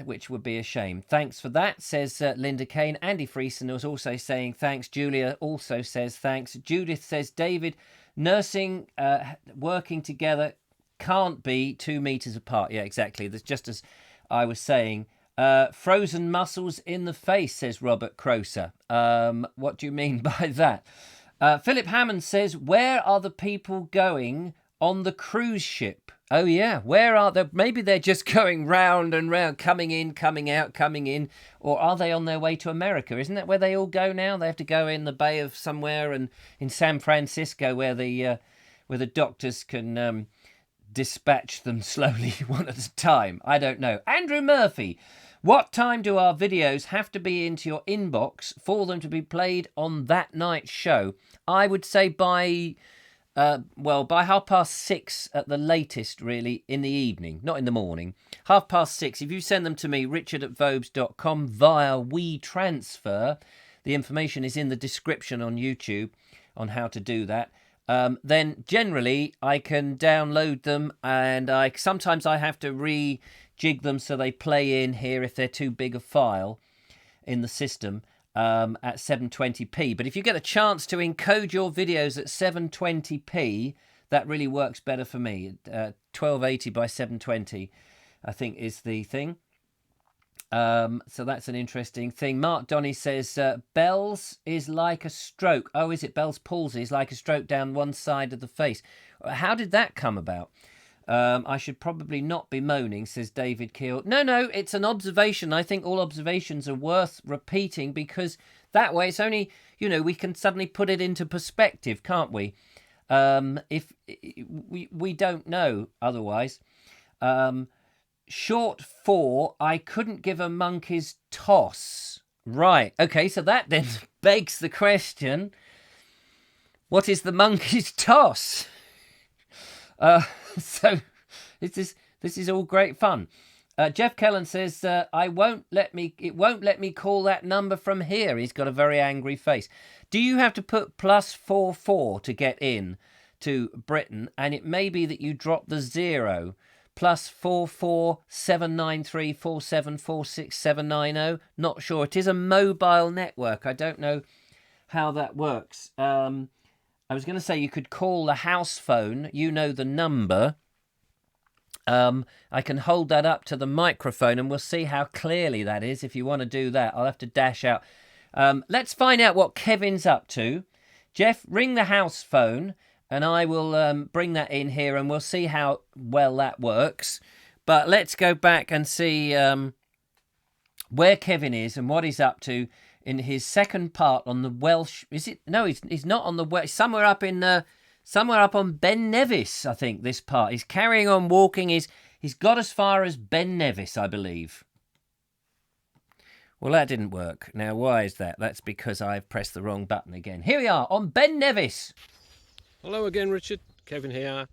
which would be a shame. Thanks for that, says Linda Kane. Andy Friesen was also saying thanks. Julia also says thanks. Judith says, David, nursing, working together, can't be 2 meters apart. Yeah, exactly. That's just as I was saying. Frozen muscles in the face, says Robert Croser. What do you mean by that? Philip Hammond says, where are the people going on the cruise ship? Oh, yeah. Where are they? Maybe they're just going round and round, coming in, coming out, coming in. Or are they on their way to America? Isn't that where they all go now? They have to go in the bay of somewhere, and in San Francisco where the doctors can dispatch them slowly one at a time. I don't know. Andrew Murphy, what time do our videos have to be into your inbox for them to be played on that night's show? I would say by 6:30 at the latest, really, in the evening, not in the morning. 6:30. If you send them to me, richard@vobes.com, via WeTransfer, the information is in the description on YouTube on how to do that. Then generally I can download them, and sometimes I have to rejig them so they play in here if they're too big a file in the system at 720p. But if you get a chance to encode your videos at 720p, that really works better for me. 1280 by 720, I think, is the thing. So that's an interesting thing. Mark Donny says, Bell's is like a stroke. Oh, is it? Bell's palsy is like a stroke down one side of the face. How did that come about? I should probably not be moaning, says David Keel. No, it's an observation. I think all observations are worth repeating, because that way it's only, we can suddenly put it into perspective, can't we? If we don't know otherwise. Short for, I couldn't give a monkey's toss. Right, okay, so that then begs the question, What is the monkey's toss? So this is all great fun. Jeff Kellen says, it won't let me call that number from here. He's got a very angry face. Do you have to put +44 to get in to Britain? And it may be that you drop the 0. +44 793 4746 790. Not sure. It is a mobile network. I don't know how that works. I was going to say you could call the house phone. You know the number. I can hold that up to the microphone and we'll see how clearly that is. If you want to do that, I'll have to dash out. Let's find out what Kevin's up to. Jeff, ring the house phone and I will bring that in here and we'll see how well that works. But let's go back and see where Kevin is and what he's up to in his second part on the Welsh. Is it? No, he's not on the Welsh. Somewhere up on Ben Nevis, I think, this part. He's carrying on walking. He's got as far as Ben Nevis, I believe. Well, that didn't work. Now, why is that? That's because I've pressed the wrong button again. Here we are, on Ben Nevis. Hello again, Richard. Kevin here.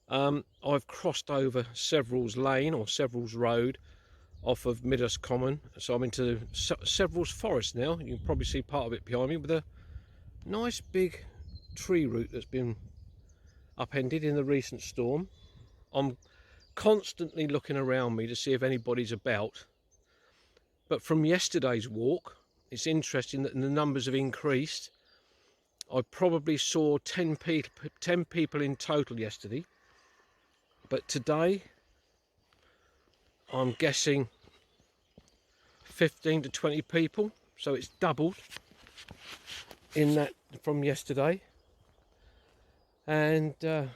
I've crossed over Severals Lane, or Severals Road, off of Midhurst Common. So I'm into Severals Forest now. You can probably see part of it behind me with a nice big tree root that's been upended in the recent storm. I'm constantly looking around me to see if anybody's about, but from yesterday's walk it's interesting that the numbers have increased. I probably saw 10 people in total yesterday, but today I'm guessing 15 to 20 people, so it's doubled in that from yesterday. And there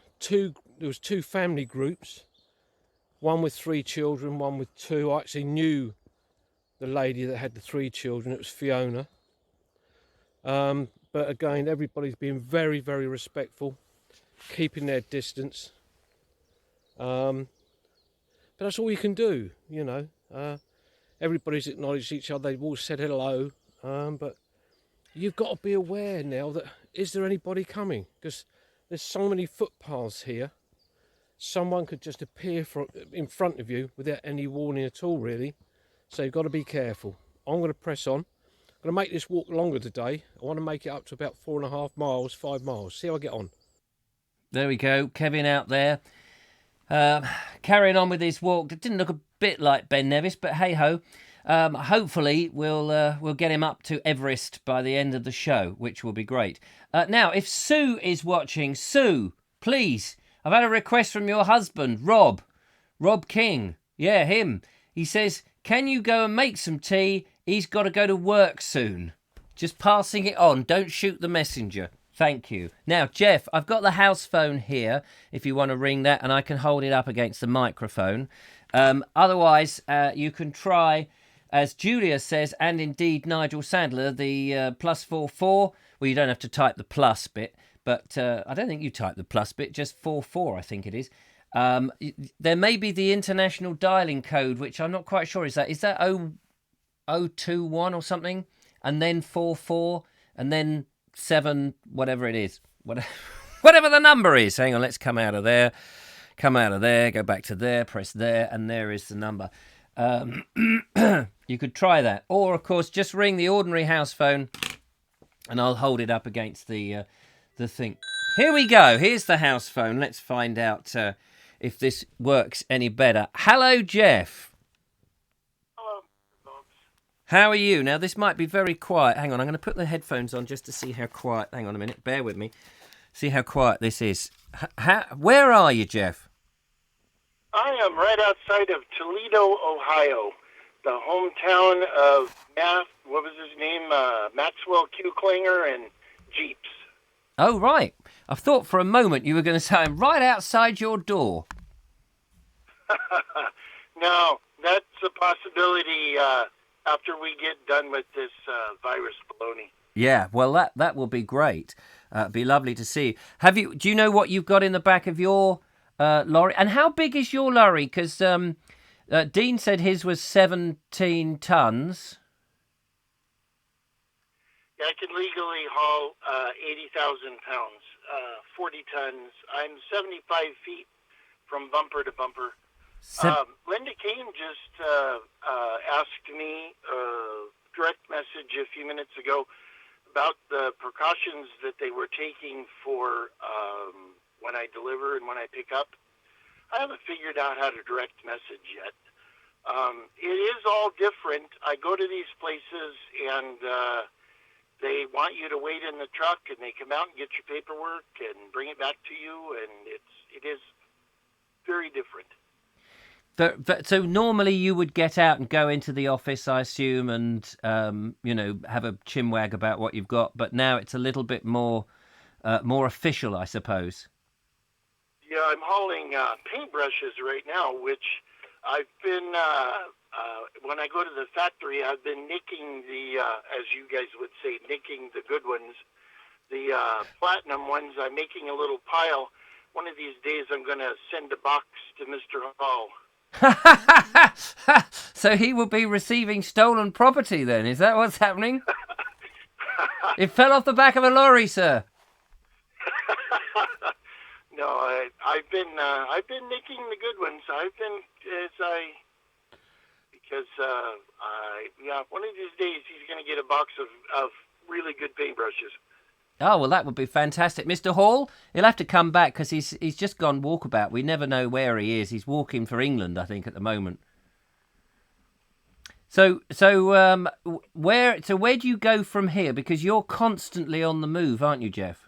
was 2 family groups, one with 3 children, one with 2. I actually knew the lady that had the 3 children. It was Fiona. But again, everybody's been very, very respectful, keeping their distance. But that's all you can do, you know. Everybody's acknowledged each other. They've all said hello. But you've got to be aware now that, is there anybody coming? Because there's so many footpaths here. Someone could just appear in front of you without any warning at all, really. So you've got to be careful. I'm going to press on. I'm going to make this walk longer today. I want to make it up to about 4.5 miles, 5 miles. See how I get on. There we go. Kevin out there. Carrying on with his walk. It didn't look a bit like Ben Nevis, but hey-ho. Hopefully we'll get him up to Everest by the end of the show, which will be great. Now, if Sue is watching, Sue, please, I've had a request from your husband, Rob King. Yeah, him. He says, can you go and make some tea? He's got to go to work soon. Just passing it on. Don't shoot the messenger. Thank you. Now, Jeff, I've got the house phone here, if you want to ring that, and I can hold it up against the microphone. Otherwise, you can try, as Julia says, and indeed Nigel Sandler, the +44. Well, you don't have to type the plus bit, but I don't think you type the plus bit, just 44, I think it is. There may be the international dialing code, which I'm not quite sure. Is that 021 or something? And then 44, and then 7, whatever it is. Whatever the number is. Hang on, let's come out of there, go back to there, press there, and there is the number. You could try that. Or, of course, just ring the ordinary house phone, and I'll hold it up against the thing. Here we go. Here's the house phone. Let's find out if this works any better. Hello, Jeff. Hello, Vobes. How are you? Now, this might be very quiet. Hang on, I'm going to put the headphones on just to see how quiet. Hang on a minute. Bear with me. See how quiet this is. Where are you, Jeff? I am right outside of Toledo, Ohio, the hometown of what was his name? Maxwell Q. Klinger and Jeeps. Oh, right. I thought for a moment you were going to say I'm right outside your door. No, that's a possibility after we get done with this virus baloney. Yeah, well, that will be great. It'd be lovely to see. Do you know what you've got in the back of your lorry? And how big is your lorry? Because Dean said his was 17 tons. Yeah, I can legally haul 80,000 pounds, 40 tons. I'm 75 feet from bumper to bumper. So, Linda Kane just asked me a direct message a few minutes ago about the precautions that they were taking for when I deliver and when I pick up. I haven't figured out how to direct message yet. It is all different. I go to these places and they want you to wait in the truck, and they come out and get your paperwork and bring it back to you, and it is very different. so normally you would get out and go into the office, I assume, and have a chinwag about what you've got. But now it's a little bit more official, I suppose. Yeah, I'm hauling paintbrushes right now, which I've been, when I go to the factory, I've been nicking the, as you guys would say, nicking the good ones. The platinum ones, I'm making a little pile. One of these days I'm going to send a box to Mr. Hall. So he will be receiving stolen property then, is that what's happening? It fell off the back of a lorry, sir. No, I've been nicking the good ones. One of these days he's going to get a box of really good paintbrushes. Oh, well, that would be fantastic. Mr. Hall, he'll have to come back because he's just gone walkabout. We never know where he is. He's walking for England, I think, at the moment. So where do you go from here? Because you're constantly on the move, aren't you, Jeff?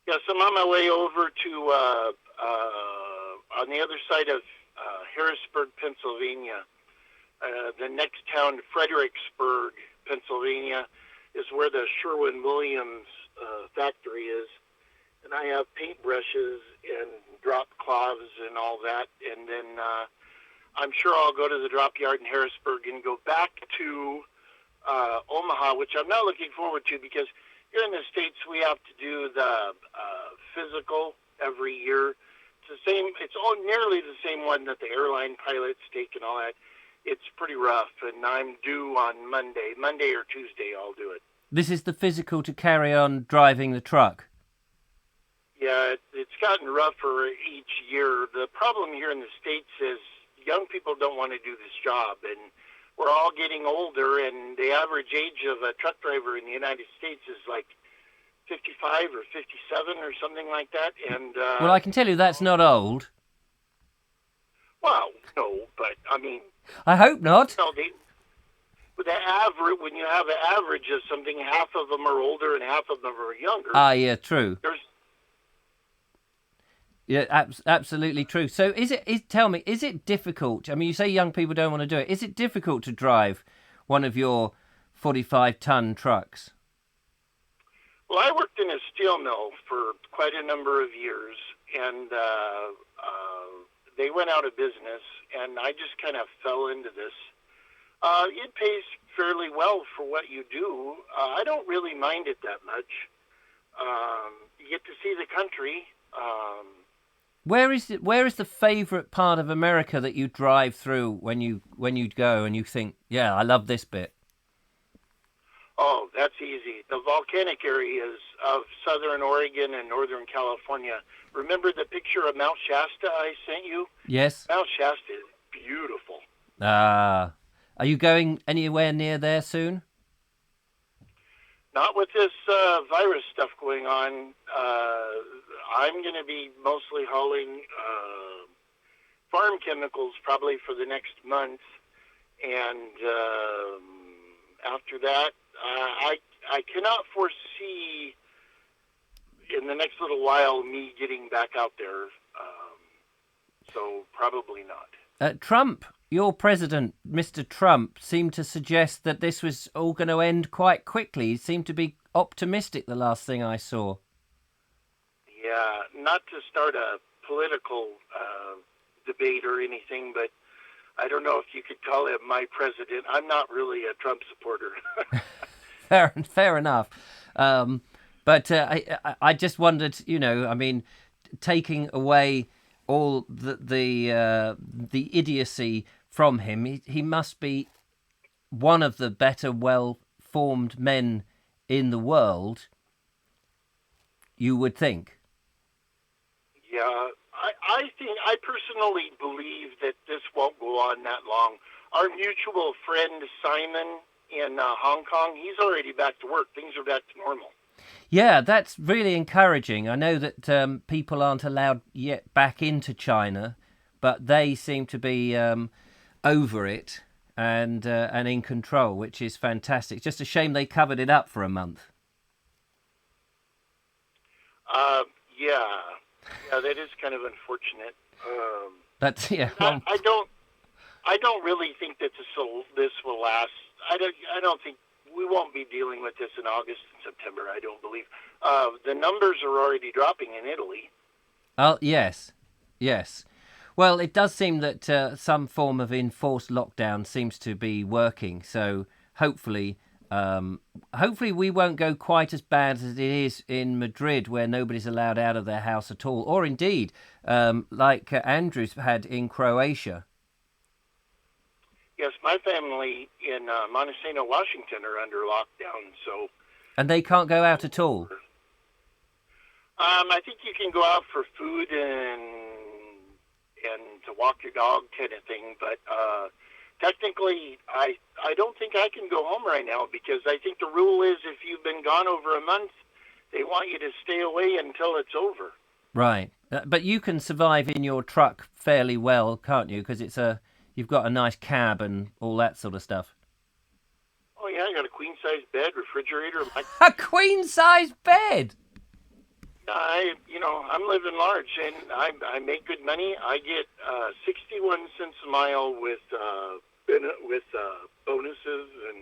Yes, I'm on my way over to on the other side of Harrisburg, Pennsylvania. The next town, Fredericksburg, Pennsylvania, is where the Sherwin-Williams factory is. And I have paintbrushes and drop cloths and all that. And then I'm sure I'll go to the drop yard in Harrisburg and go back to Omaha, which I'm not looking forward to because here in the States we have to do the physical every year. It's all nearly the same one that the airline pilots take and all that. It's pretty rough, and I'm due on Monday or Tuesday. I'll do it. This is the physical to carry on driving the truck. Yeah, it's gotten rougher each year. The problem here in the States is young people don't want to do this job, and we're all getting older, and the average age of a truck driver in the United States is like 55 or 57 or something like that. And well, I can tell you that's not old. Well, no, but I mean, I hope not. With the average, when you have an average of something, half of them are older and half of them are younger. Ah, yeah, true. Yeah, absolutely true. So tell me, is it difficult? I mean, you say young people don't want to do it. Is it difficult to drive one of your 45-ton trucks? Well, I worked in a steel mill for quite a number of years, and they went out of business, and I just kind of fell into this. It pays fairly well for what you do. I don't really mind it that much. You get to see the country. Where is the favourite part of America that you drive through when you go and you think, yeah, I love this bit? Oh, that's easy. The volcanic areas of southern Oregon and northern California. Remember the picture of Mount Shasta I sent you? Yes. Mount Shasta is beautiful. Are you going anywhere near there soon? Not with this virus stuff going on. I'm going to be mostly hauling farm chemicals probably for the next month. And after that, I cannot foresee in the next little while me getting back out there. So probably not. Trump, your president, Mr. Trump, seemed to suggest that this was all going to end quite quickly. He seemed to be optimistic the last thing I saw. Yeah, not to start a political debate or anything, but I don't know if you could call him my president. I'm not really a Trump supporter. Fair enough. But I just wondered, I mean, taking away all the idiocy from him, he must be one of the better, well informed men in the world, you would think. Yeah, I personally believe that this won't go on that long. Our mutual friend Simon in Hong Kong, he's already back to work. Things are back to normal. Yeah, that's really encouraging. I know that people aren't allowed yet back into China, but they seem to be over it and in control, which is fantastic. Just a shame they covered it up for a month. Yeah, that is kind of unfortunate. That's Well, I don't really think that this will last. I don't think we won't be dealing with this in August and September. I don't believe. The numbers are already dropping in Italy. oh yes. Well, it does seem that some form of enforced lockdown seems to be working. So hopefully we won't go quite as bad as it is in Madrid, where nobody's allowed out of their house at all, or indeed like Andrew's had in Croatia. Yes, my family in Montesano, Washington, are under lockdown. So, And they can't go out at all. I think you can go out for food and to walk your dog, kind of thing. But technically, I don't think I can go home right now, because I think the rule is if you've been gone over a month, they want you to stay away until it's over. Right, but you can survive in your truck fairly well, can't you? Because you've got a nice cab and all that sort of stuff. Oh yeah, I got a queen size bed, refrigerator. A queen size bed. I'm living large, and I make good money. I get 61 cents a mile with bonuses and.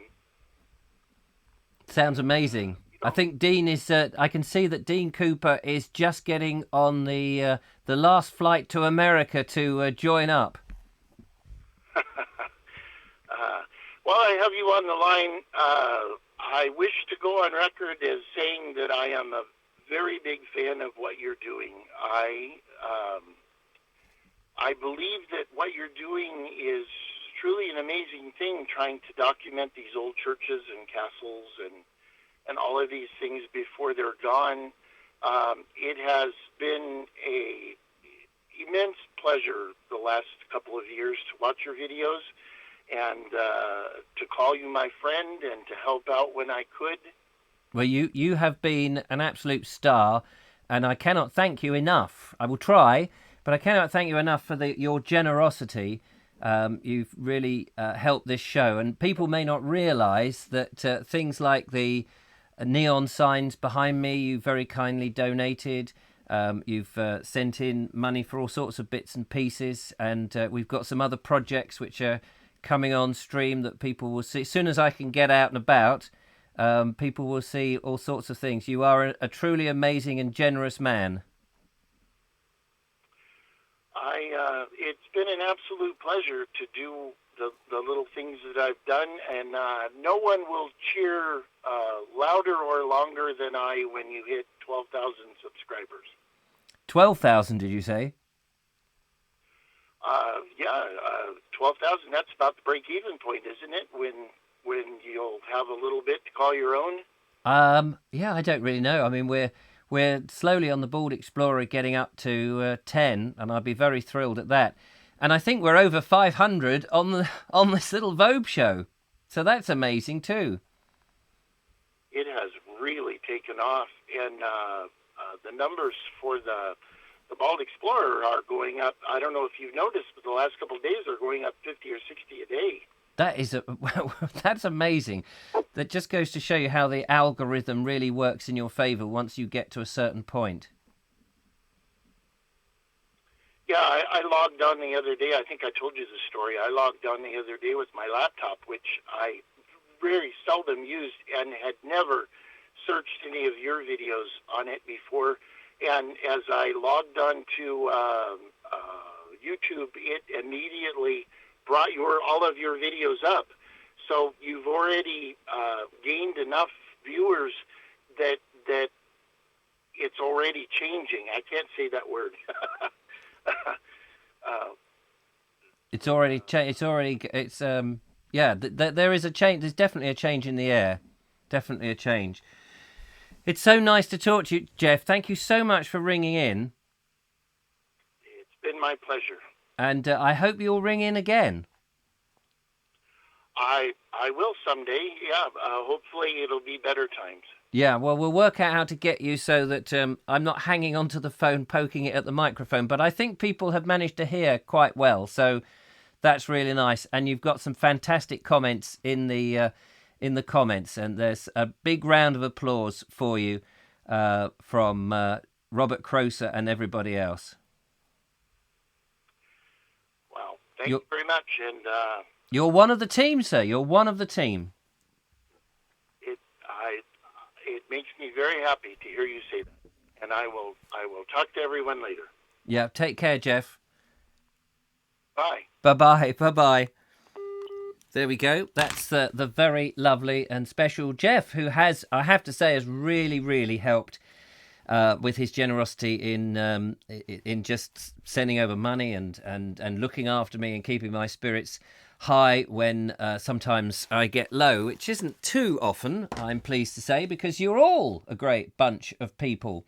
Sounds amazing. I think Dean is. I can see that Dean Cooper is just getting on the last flight to America to join up. While I have you on the line, I wish to go on record as saying that I am a very big fan of what you're doing. I believe that what you're doing is truly an amazing thing, trying to document these old churches and castles and all of these things before they're gone. It has been a immense pleasure the last couple of years to watch your videos and to call you my friend and to help out when I could. Well, you have been an absolute star, and I cannot thank you enough. I will try, but I cannot thank you enough for your generosity. You've really helped this show, and people may not realise that things like the neon signs behind me, you very kindly donated. You've sent in money for all sorts of bits and pieces, and we've got some other projects which are coming on stream that people will see. As soon as I can get out and about, people will see all sorts of things. You are a truly amazing and generous man. It's been an absolute pleasure to do the little things that I've done, and no one will cheer louder or longer than I when you hit 12,000 subscribers. 12,000, did you say? 12,000. That's about the break-even point, isn't it? When you'll have a little bit to call your own. Yeah, I don't really know. I mean, we're slowly on the Bald Explorer getting up to 10, and I'd be very thrilled at that. And I think we're over 500 on this little Vobe show, so that's amazing too. It has really taken off, and the numbers for the Bald Explorer are going up. I don't know if you've noticed, but the last couple of days they're going up 50 or 60 a day. That's amazing. That just goes to show you how the algorithm really works in your favor once you get to a certain point. Yeah, I logged on the other day. I think I told you the story. I logged on the other day with my laptop, which I very seldom used and had never searched any of your videos on it before. And as I logged on to YouTube, it immediately brought all of your videos up. So you've already gained enough viewers that it's already changing. I can't say that word. It's already changed. There is a change. There's definitely a change in the air. Definitely a change. It's so nice to talk to you, Jeff. Thank you so much for ringing in. It's been my pleasure. And I hope you'll ring in again. I will someday. Yeah. Hopefully it'll be better times. Yeah, well, we'll work out how to get you so that I'm not hanging onto the phone, poking it at the microphone. But I think people have managed to hear quite well, so that's really nice. And you've got some fantastic comments in the comments, and there's a big round of applause for you from Robert Croser and everybody else. Well, thank you very much, and you're one of the team, sir. You're one of the team. It makes me very happy to hear you say that, and I will talk to everyone later. Yeah, take care, Jeff. Bye. Bye-bye. Bye-bye. There we go. That's the very lovely and special Jeff, who has, I have to say, has really, really helped with his generosity in just sending over money and looking after me and keeping my spirits high when sometimes I get low, which isn't too often, I'm pleased to say, because you're all a great bunch of people.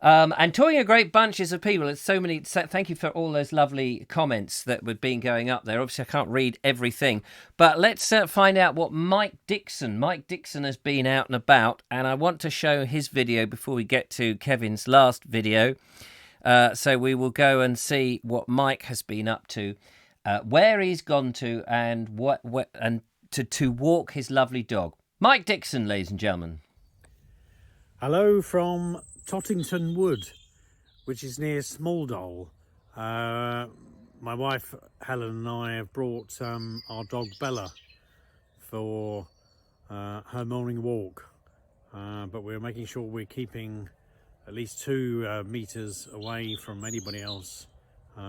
And talking of great bunches of people, it's so many. Thank you for all those lovely comments that were being going up there. Obviously, I can't read everything, but let's find out what Mike Dixon has been out and about, and I want to show his video before we get to Kevin's last video. So we will go and see what Mike has been up to, where he's gone to, and to walk his lovely dog. Mike Dixon, ladies and gentlemen. Hello from Tottington Wood, which is near Smalldole. My wife Helen and I have brought our dog Bella for her morning walk, but we're making sure we're keeping at least 2 meters away from anybody else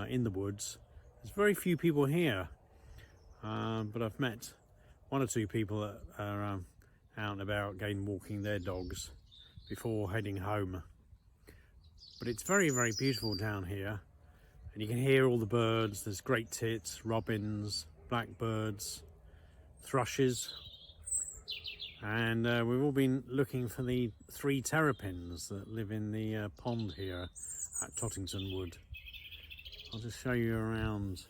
in the woods. There's very few people here, but I've met 1 or 2 people that are out and about again walking their dogs before heading home. But it's very, very beautiful down here, and you can hear all the birds. There's great tits, robins, blackbirds, thrushes, and we've all been looking for the 3 terrapins that live in the pond here at Tottington Wood. I'll just show you around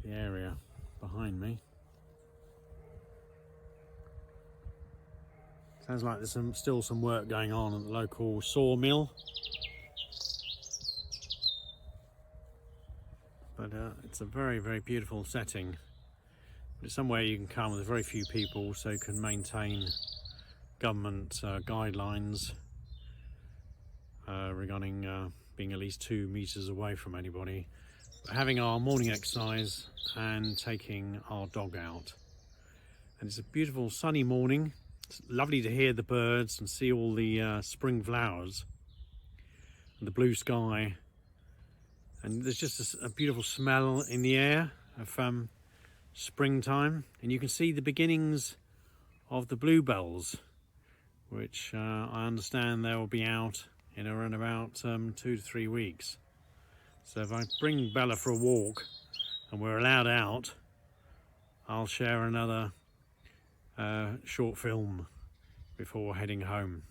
the area behind me. Sounds like there's still some work going on at the local sawmill. But it's a very, very beautiful setting. It's somewhere you can come with very few people, so you can maintain government guidelines regarding being at least 2 meters away from anybody. But having our morning exercise and taking our dog out. And it's a beautiful sunny morning. It's lovely to hear the birds and see all the spring flowers and the blue sky, and there's just a beautiful smell in the air of springtime, and you can see the beginnings of the bluebells, which I understand they will be out in around about 2 to 3 weeks. So if I bring Bella for a walk and we're allowed out, I'll share another short film before heading home.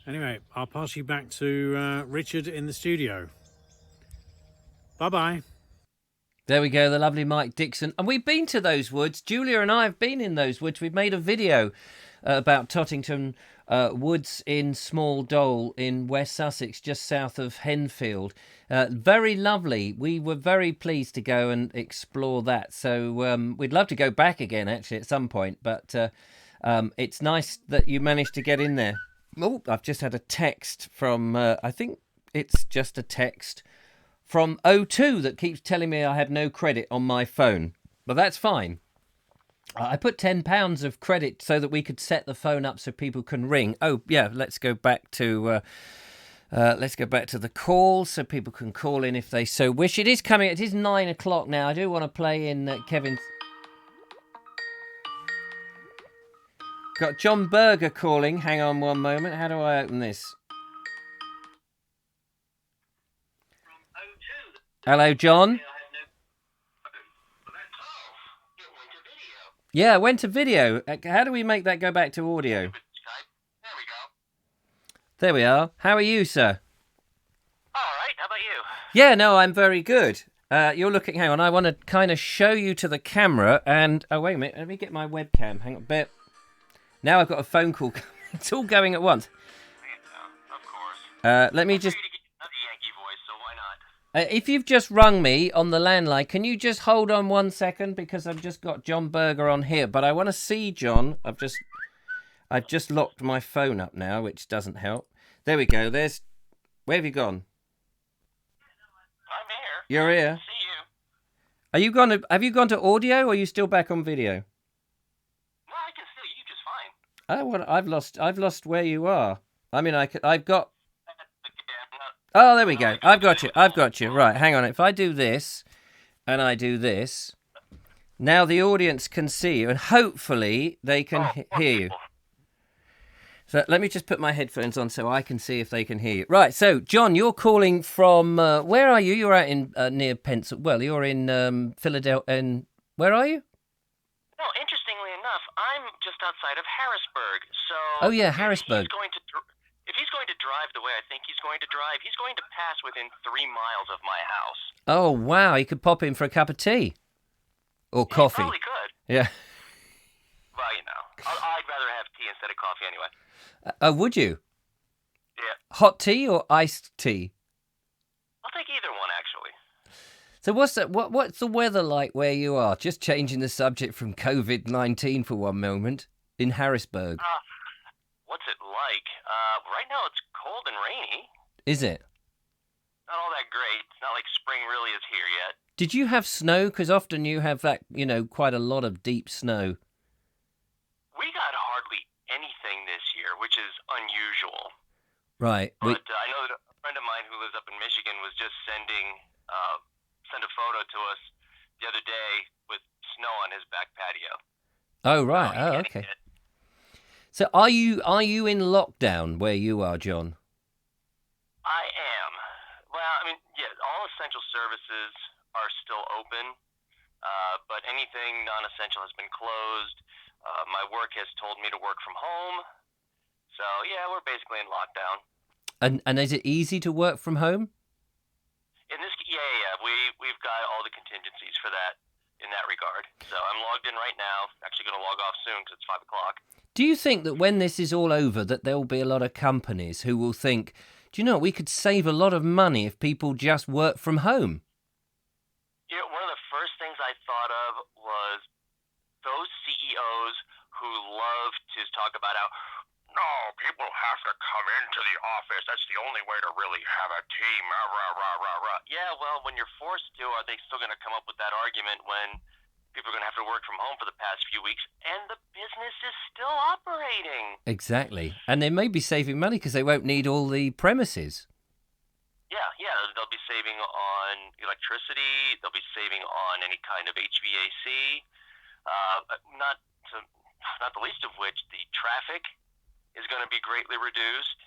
Anyway, I'll pass you back to Richard in the studio. Bye-bye. There we go, the lovely Mike Dixon. And we've been to those woods. Julia and I have been in those woods. We've made a video about Tottington Woods in Smalldole in West Sussex, just south of Henfield. Very lovely. We were very pleased to go and explore that. So we'd love to go back again, actually, at some point. But it's nice that you managed to get in there. Oh, I've just had a text from, I think it's just a text from O2 that keeps telling me I have no credit on my phone. But that's fine. I put £10 of credit so that we could set the phone up so people can ring. Oh, yeah, let's go back to the call so people can call in if they so wish. It is coming. It is 9 o'clock now. I do want to play in Kevin's. Got John Berger calling. Hang on one moment. How do I open this? Hello, John. Yeah, I went to video. How do we make that go back to audio? Skype. There we go. There we are. How are you, sir? All right. How about you? Yeah, no, I'm very good. You're looking... Hang on, I want to kind of show you to the camera and... Oh, wait a minute. Let me get my webcam. Hang on a bit. Now I've got a phone call. It's all going at once. Of course. Let me just... Another Yankee voice, so why not? If you've just rung me on the landline, can you just hold on 1 second? Because I've just got John Berger on here. But I want to see John. I've just locked my phone up now, which doesn't help. There we go. There's... Where have you gone? I'm here. You're here. See you. Have you gone to audio, or are you still back on video? No, I can see you just fine. Oh, well, I've lost where you are. I mean, I've got... Yeah, Oh, there we go. I've got you. Right, hang on. If I do this, and I do this, now the audience can see you, and hopefully they can hear you. So let me just put my headphones on so I can see if they can hear you. Right, so, John, you're calling from... where are you? You're out in near Pennsylvania. Well, you're in Philadelphia. And where are you? No, interestingly enough, I'm just outside of Harrisburg. So Oh, yeah, Harrisburg. If he's going to drive the way I think he's going to drive, he's going to pass within 3 miles of my house. Oh, wow. You could pop in for a cup of tea. Or He coffee. probably could. Yeah. Well, you know, I'd rather have tea instead of coffee anyway. Oh, would you? Yeah, Hot tea or iced tea? I'll take either one actually. So what's the weather like where you are? Just changing the subject from COVID-19 for one moment in Harrisburg. What's it like? Right now it's cold and rainy. Is it? Not all that great. It's not like spring really is here yet. Did you have snow? Because often you have that, quite a lot of deep snow. We got hardly anything this year, which is unusual. Right. But I know that a friend of mine who lives up in Michigan was just sent a photo to us the other day with snow on his back patio. Oh, right. He's Oh, getting okay. it. So are you in lockdown where you are, John? I am. Well, I mean, yeah, all essential services are still open, but anything non-essential has been closed. My work has told me to work from home. So, yeah, we're basically in lockdown. And is it easy to work from home? Yeah. We've got all the contingencies for that in that regard. So I'm logged in right now. Actually going to log off soon because it's 5 o'clock. Do you think that when this is all over, that there will be a lot of companies who will think, do you know, we could save a lot of money if people just work from home? You know, one of the first things I thought of was those CEOs who love to talk about how, no, people have to come into the office. That's the only way to really have a team. Rah, rah, rah, rah, rah. Yeah, well, when you're forced to, are they still going to come up with that argument when people are going to have to work from home for the past few weeks and the business is still operating? Exactly. And they may be saving money because they won't need all the premises. Yeah, they'll be saving on electricity. They'll be saving on any kind of HVAC. Not the least of which, the traffic is going to be greatly reduced.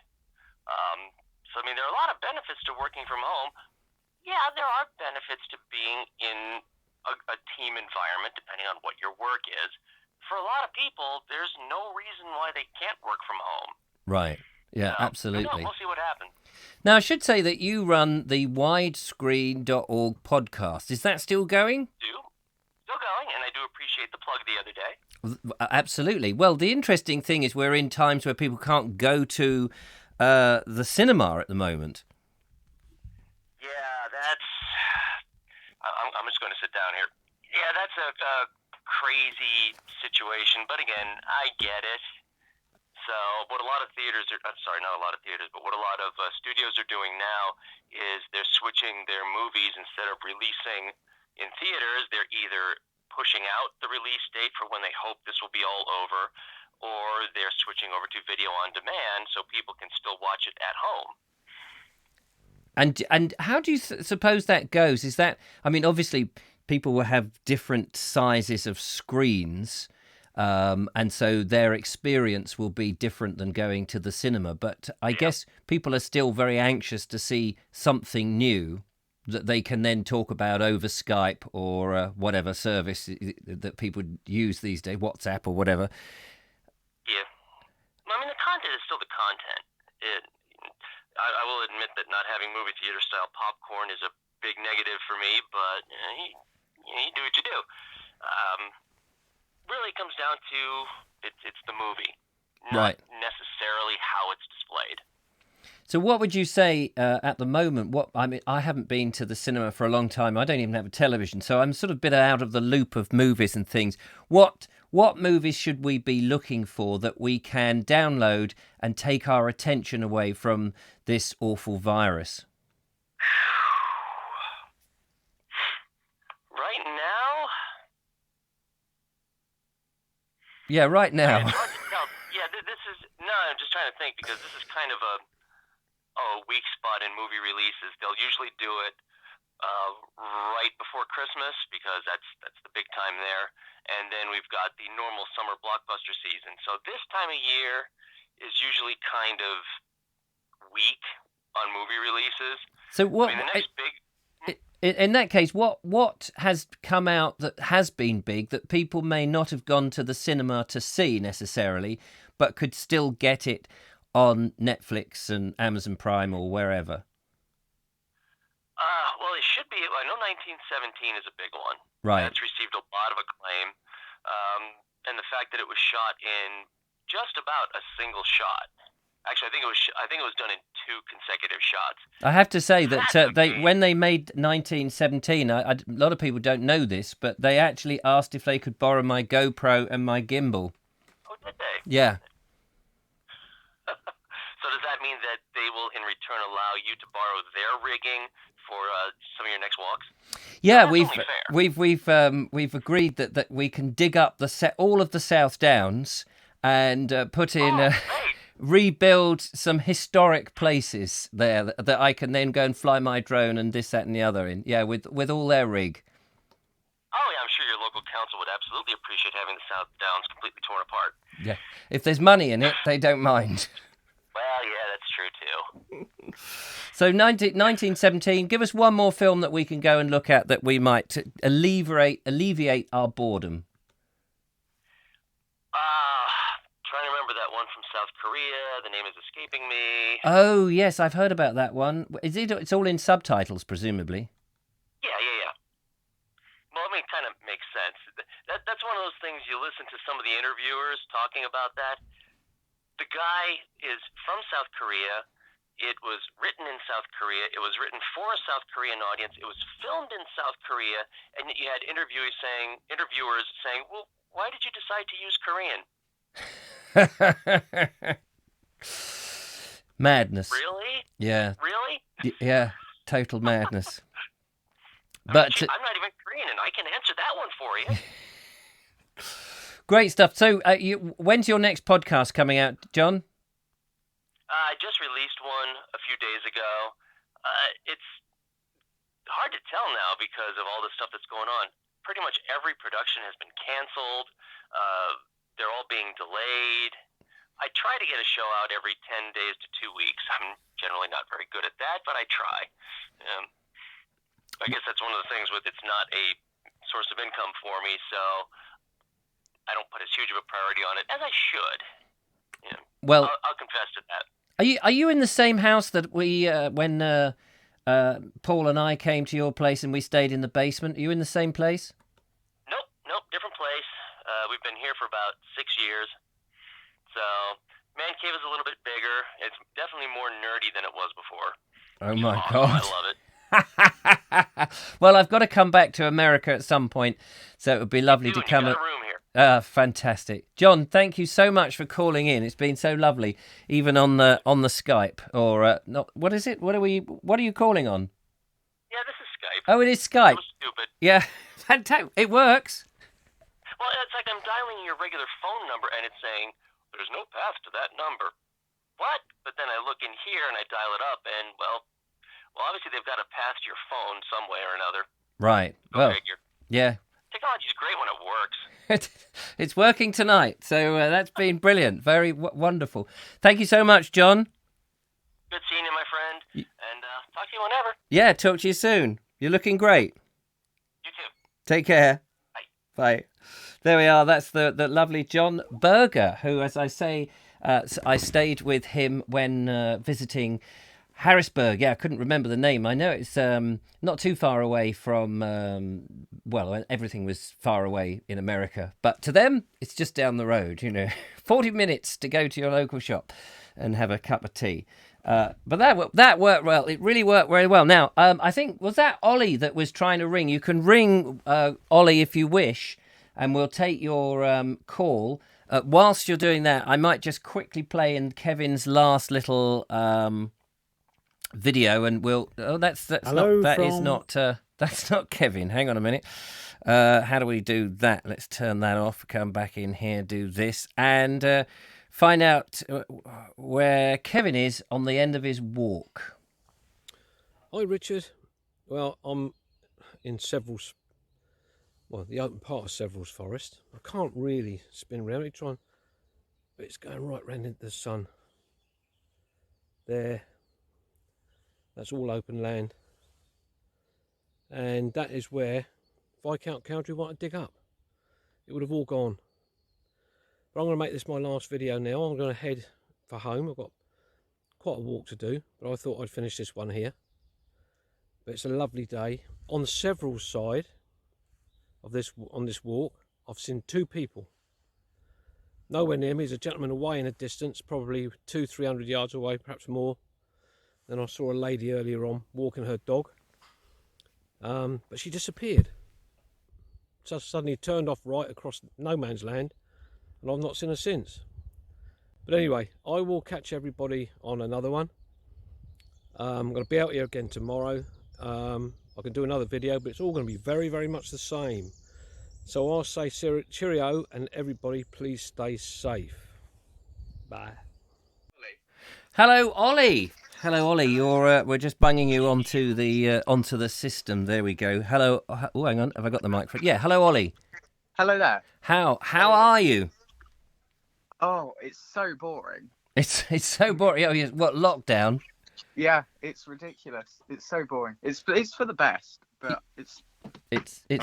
So, I mean, there are a lot of benefits to working from home. Yeah, there are benefits to being in a team environment, depending on what your work is. For a lot of people, there's no reason why they can't work from home. Right. Yeah, So, absolutely. we'll see what happens. Now, I should say that you run the widescreen.org podcast. Is that still going? Still going, and I do appreciate the plug the other day. Absolutely. Well, the interesting thing is we're in times where people can't go to the cinema at the moment. Yeah, that's... I'm just going to sit down here. Yeah, that's a crazy situation, but again, I get it. So what a lot of theaters are... sorry, not a lot of theaters, but what a lot of studios are doing now is they're switching their movies. Instead of releasing in theaters, they're either pushing out the release date for when they hope this will be all over, or they're switching over to video on demand so people can still watch it at home. And how do you suppose that goes? Is that, I mean, obviously people will have different sizes of screens, and so their experience will be different than going to the cinema. But I guess people are still very anxious to see something new. that they can then talk about over Skype or whatever service that people use these days, WhatsApp or whatever. Yeah. I mean, the content is still the content. I will admit that not having movie theater style popcorn is a big negative for me, but you do what you do. Really comes down to it's the movie, not necessarily how it's displayed. So what would you say at the moment? I haven't been to the cinema for a long time. I don't even have a television, so I'm sort of a bit out of the loop of movies and things. What movies should we be looking for that we can download and take our attention away from this awful virus? Right now? Yeah, right now. I mean, it's hard to tell. Yeah, I'm just trying to think, because this is kind of a weak spot in movie releases. They'll usually do it right before Christmas, because that's the big time there. And then we've got the normal summer blockbuster season. So this time of year is usually kind of weak on movie releases. So what? I mean, the next big... In that case, what has come out that has been big that people may not have gone to the cinema to see necessarily, but could still get it on Netflix and Amazon Prime or wherever? Well, it should be. I know 1917 is a big one. Right. It's received a lot of acclaim, and the fact that it was shot in just about a single shot. Actually, I think it was done in 2 consecutive shots. I have to say that when they made 1917, a lot of people don't know this, but they actually asked if they could borrow my GoPro and my gimbal. Oh, did they? Yeah. So does that mean that they will, in return, allow you to borrow their rigging for some of your next walks? Yeah, we've agreed that we can dig up all of the South Downs and put in. Rebuild some historic places there that I can then go and fly my drone and this, that, and the other in. Yeah, with all their rig. Oh, yeah, I'm sure your local council would absolutely appreciate having the South Downs completely torn apart. Yeah, if there's money in it, they don't mind. Well, yeah, that's true, too. So 1917, give us one more film that we can go and look at that we might alleviate our boredom. Trying to remember that one from South Korea. The name is escaping me. Oh, yes, I've heard about that one. It's all in subtitles, presumably? Yeah. Well, I mean, it kind of makes sense. That's one of those things, you listen to some of the interviewers talking about that. The guy is from South Korea. It was written in South Korea. It was written for a South Korean audience. It was filmed in South Korea. And you had interviewers saying, well, why did you decide to use Korean? Madness. Really? Yeah. Really? Yeah, total madness. But I'm not even Korean, and I can answer that one for you. Great stuff. So, when's your next podcast coming out, John? I just released one a few days ago. It's hard to tell now because of all the stuff that's going on. Pretty much every production has been canceled. They're all being delayed. I try to get a show out every 10 days to 2 weeks. I'm generally not very good at that, but I try. I guess that's one of the things with it's not a source of income for me, so I don't put as huge of a priority on it as I should. Yeah. Well, I'll confess to that. Are you in the same house that we when Paul and I came to your place and we stayed in the basement? Are you in the same place? Nope, different place. We've been here for about 6 years. So, man cave is a little bit bigger. It's definitely more nerdy than it was before. Oh my God. I love it. Well, I've got to come back to America at some point, so it would be lovely to come. You got a room here. Fantastic, John. Thank you so much for calling in. It's been so lovely, even on the Skype or not. What is it? What are you calling on? Yeah, this is Skype. Oh, it is Skype. So stupid. Yeah, fantastic. It works. Well, it's like I'm dialing your regular phone number and it's saying there's no path to that number. What? But then I look in here and I dial it up, and well, obviously they've got a path to your phone some way or another. Right. Go figure. Yeah. Technology's great when it works. It's working tonight, so that's been brilliant. Very wonderful. Thank you so much, John. Good seeing you, my friend, and talk to you whenever. Yeah, talk to you soon. You're looking great. You too. Take care. Bye. Bye. There we are. That's the lovely John Berger, who, as I say, I stayed with him when visiting Harrisburg. Yeah, I couldn't remember the name. I know it's not too far away from, well, everything was far away in America. But to them, it's just down the road, 40 minutes to go to your local shop and have a cup of tea. But that worked well. It really worked very well. Now, I think, was that Ollie that was trying to ring? You can ring Ollie if you wish, and we'll take your call. Whilst you're doing that, I might just quickly play in Kevin's last little video, and we'll. Oh, that's not Kevin. Hang on a minute. How do we do that? Let's turn that off. Come back in here. Do this and find out where Kevin is on the end of his walk. Hi, Richard. Well, I'm in the open part of Severals Forest. I can't really spin around it, but it's going right round into the sun. There. That's all open land. And that is where Viscount Cowdrey wanted to dig up. It would have all gone. But I'm going to make this my last video now. I'm going to head for home. I've got quite a walk to do, but I thought I'd finish this one here. But it's a lovely day. On the Severals side of this walk, I've seen two people. Nowhere near me. There's a gentleman away in a distance, probably 200-300 yards away, perhaps more. Then I saw a lady earlier on walking her dog, but she disappeared. So suddenly turned off right across no man's land, and I've not seen her since. But anyway, I will catch everybody on another one. I'm going to be out here again tomorrow. I can do another video, but it's all going to be very, very much the same. So I'll say cheerio, and everybody please stay safe. Bye. Hello, Ollie. Hello, Ollie. You're we're just banging you onto the system. There we go. Hello. Oh, hang on. Have I got the microphone? Yeah. Hello, Ollie. Hello there. How are you? Oh, it's so boring. It's so boring. Oh, yes. What, lockdown? Yeah, it's ridiculous. It's so boring. It's for the best, but it's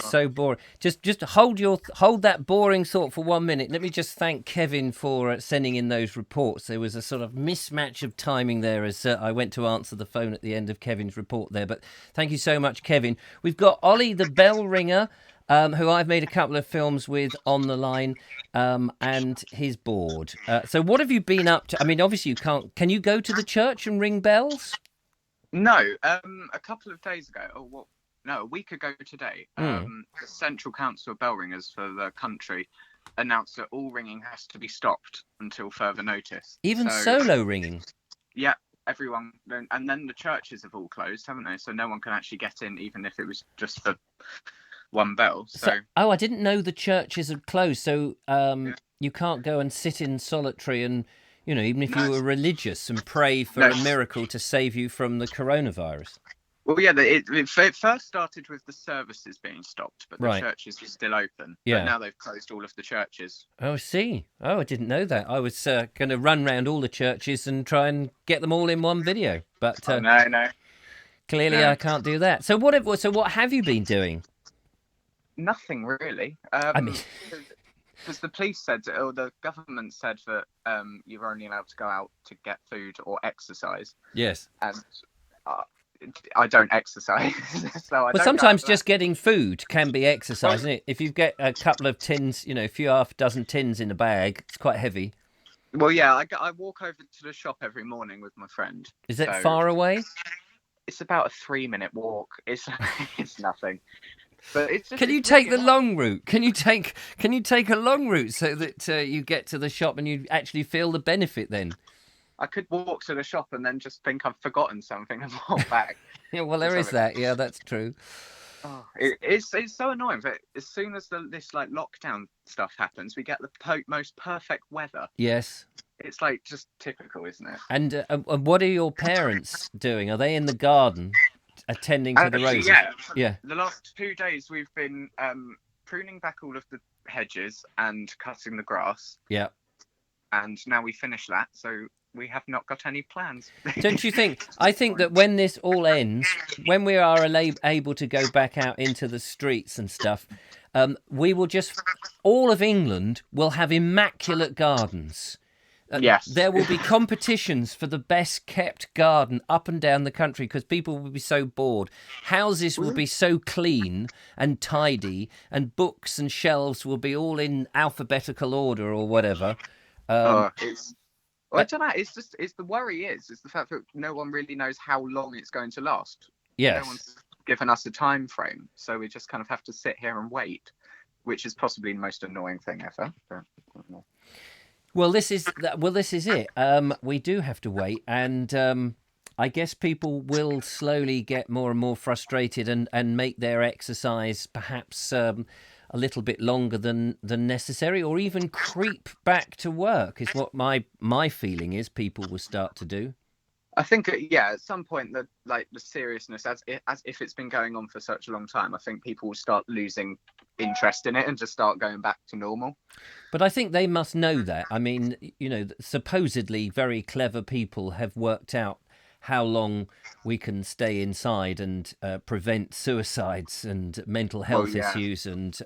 so boring. Just hold that boring thought for 1 minute. Let me just thank Kevin for sending in those reports. There was a sort of mismatch of timing there as I went to answer the phone at the end of Kevin's report there. But thank you so much, Kevin. We've got Ollie the bell ringer, who I've made a couple of films with, on the line, and he's bored. So what have you been up to? I mean, obviously you can't. Can you go to the church and ring bells? No. A couple of days ago, a week ago today, the Central Council of Bell Ringers for the country announced that all ringing has to be stopped until further notice. Even solo ringing? Yeah, everyone. And then the churches have all closed, haven't they? So no one can actually get in, even if it was just for one bell. So I didn't know the churches had closed. So you can't go and sit in solitary and, even if you were religious, and pray for a miracle to save you from the coronavirus. Well, yeah, it first started with the services being stopped, but the churches were still open. Yeah. But now they've closed all of the churches. Oh, I see. Oh, I didn't know that. I was going to run round all the churches and try and get them all in one video. But no. Clearly, No. I can't do that. So what have you been doing? Nothing really. Because the police said, or the government said that you're only allowed to go out to get food or exercise. Yes. And I don't exercise, so But sometimes just getting food can be exercise, isn't it? If you get a couple of tins, a few half dozen tins in a bag, it's quite heavy. Well, yeah, I walk over to the shop every morning with my friend. Is it far away? It's about a 3-minute walk. It's nothing. But it's just, can you take the long route? Can you take a long route so that you get to the shop and you actually feel the benefit then? I could walk to the shop and then just think I've forgotten something and walk back. Yeah, well, there is that. Yeah, that's true. Oh, it's so annoying. But as soon as this lockdown stuff happens, we get the most perfect weather. Yes. It's just typical, isn't it? And what are your parents doing? Are they in the garden attending to the roses? Yeah. The last 2 days we've been pruning back all of the hedges and cutting the grass. Yeah. And now we finished that, so we have not got any plans. Don't you think? I think that when this all ends, when we are able to go back out into the streets and stuff, we will just, all of England will have immaculate gardens. Yes. There will be competitions for the best kept garden up and down the country because people will be so bored. Houses will be so clean and tidy, and books and shelves will be all in alphabetical order or whatever. Well, I don't know. It's the worry is the fact that no one really knows how long it's going to last. Yes. No one's given us a time frame, so we just kind of have to sit here and wait, which is possibly the most annoying thing ever. But, Well, this is it. We do have to wait, and I guess people will slowly get more and more frustrated and make their exercise perhaps a little bit longer than necessary, or even creep back to work. Is what my feeling is. People will start to do. I think, at some point, the seriousness, as if it's been going on for such a long time, I think people will start losing interest in it and just start going back to normal. But I think they must know that. I mean, supposedly very clever people have worked out how long we can stay inside and prevent suicides and mental health issues and,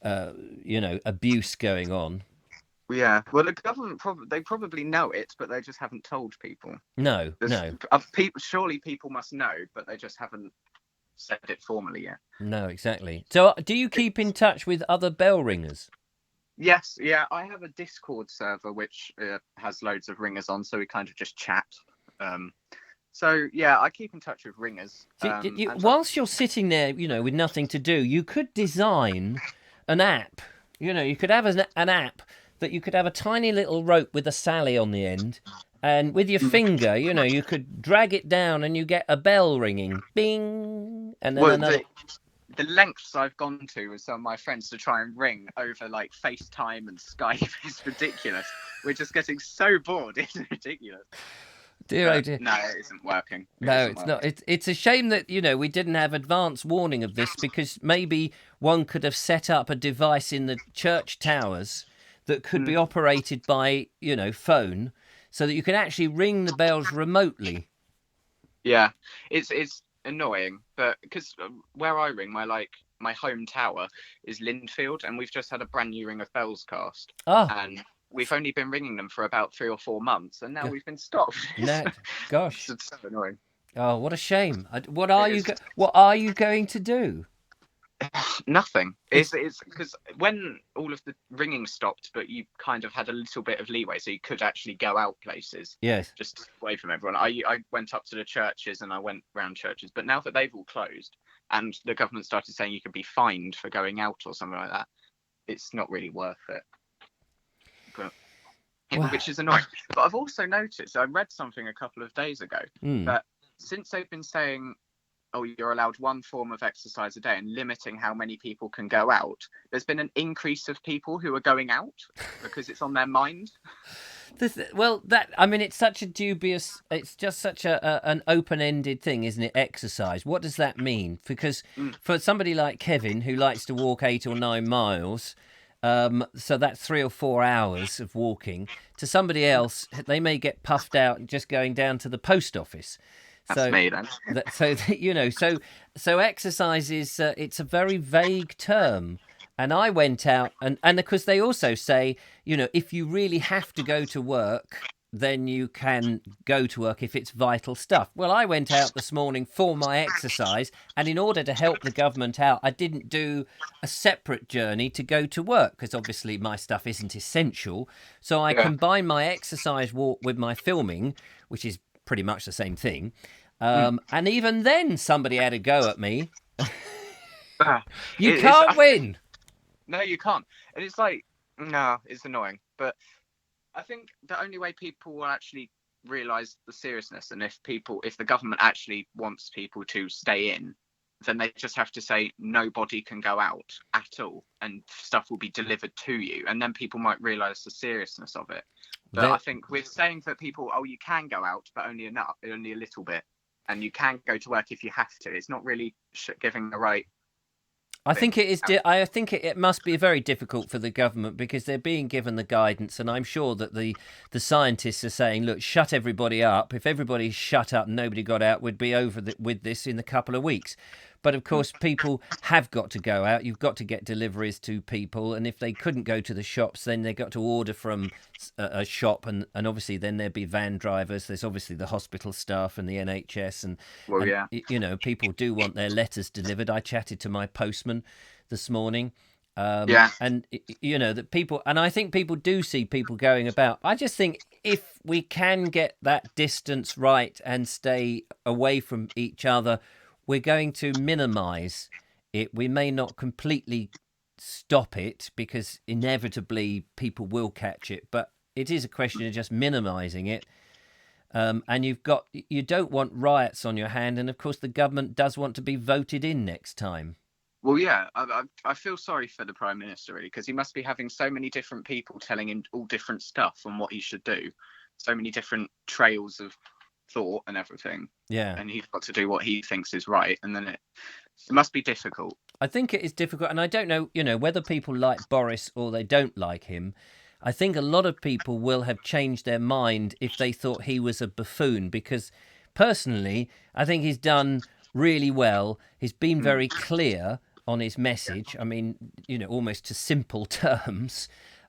abuse going on. Yeah, well, the government they probably know it, but they just haven't told people. No. Surely people must know, but they just haven't said it formally yet. No, exactly. So, do you keep in touch with other bell ringers? Yes, yeah, I have a Discord server which has loads of ringers on, so we kind of just chat. So yeah, I keep in touch with ringers. Whilst you're sitting there, with nothing to do, you could design an app. You could have an app that you could have a tiny little rope with a sally on the end, and with your finger, you could drag it down and you get a bell ringing, bing, and then another. The lengths I've gone to with some of my friends to try and ring over like FaceTime and Skype is ridiculous. We're just getting so bored. It's ridiculous. Dear. No, it isn't working. It's not. It's a shame that we didn't have advance warning of this, because maybe one could have set up a device in the church towers that could be operated by phone, so that you can actually ring the bells remotely. Yeah, it's annoying, but because where I ring, my home tower is Lindfield, and we've just had a brand new ring of bells cast. And we've only been ringing them for about 3 or 4 months, and now we've been stopped. Gosh, it's so annoying. Oh, what a shame! What are you going to do? Nothing. It's because when all of the ringing stopped, but you kind of had a little bit of leeway, so you could actually go out places. Yes. Just away from everyone. I went up to the churches and I went round churches, but now that they've all closed and the government started saying you could be fined for going out or something like that, it's not really worth it. But which is annoying. But I've also noticed, I read something a couple of days ago that since they've been saying, you're allowed one form of exercise a day and limiting how many people can go out, there's been an increase of people who are going out because it's on their mind. It's such a dubious, it's just such an open-ended thing, isn't it? Exercise. What does that mean? Because for somebody like Kevin, who likes to walk 8 or 9 miles, so that's 3 or 4 hours of walking, to somebody else, they may get puffed out just going down to the post office. That's me then. So exercise is it's a very vague term, and I went out and because they also say if you really have to go to work, then you can go to work if it's vital stuff. Well, I went out this morning for my exercise, and in order to help the government out, I didn't do a separate journey to go to work because obviously my stuff isn't essential. So I combined my exercise walk with my filming, which is pretty much the same thing. And even then somebody had a go at me. You can't win. No, you can't. And it's like, no, it's annoying. But I think the only way people will actually realise the seriousness, and if the government actually wants people to stay in, then they just have to say nobody can go out at all and stuff will be delivered to you, and then people might realise the seriousness of it. But I think with saying that people, you can go out, but only a little bit, and you can go to work if you have to, it's not really giving the right I think it is. I think it must be very difficult for the government because they're being given the guidance, and I'm sure that the scientists are saying, "Look, shut everybody up. If everybody shut up and nobody got out, we'd be over with this in a couple of weeks." But of course, people have got to go out. You've got to get deliveries to people, and if they couldn't go to the shops, then they got to order from a shop, and obviously then there'd be van drivers. There's obviously the hospital staff and the NHS, and you know, people do want their letters delivered. I chatted to my postman this morning, and you know that people, and I think people do see people going about. I just think if we can get that distance right and stay away from each other, we're going to minimise it. We may not completely stop it because inevitably people will catch it, but it is a question of just minimising it. And you don't want riots on your hand, and of course the government does want to be voted in next time. Well, yeah, I feel sorry for the Prime Minister, really, because he must be having so many different people telling him all different stuff on what he should do. So many different trails of thought and everything. Yeah. And he's got to do what he thinks is right. And then it must be difficult. I think it is difficult. And I don't know, you know, whether people like Boris or they don't like him. I think a lot of people will have changed their mind if they thought he was a buffoon, because personally, I think he's done really well. He's been very clear on his message. I mean, you know, almost to simple terms.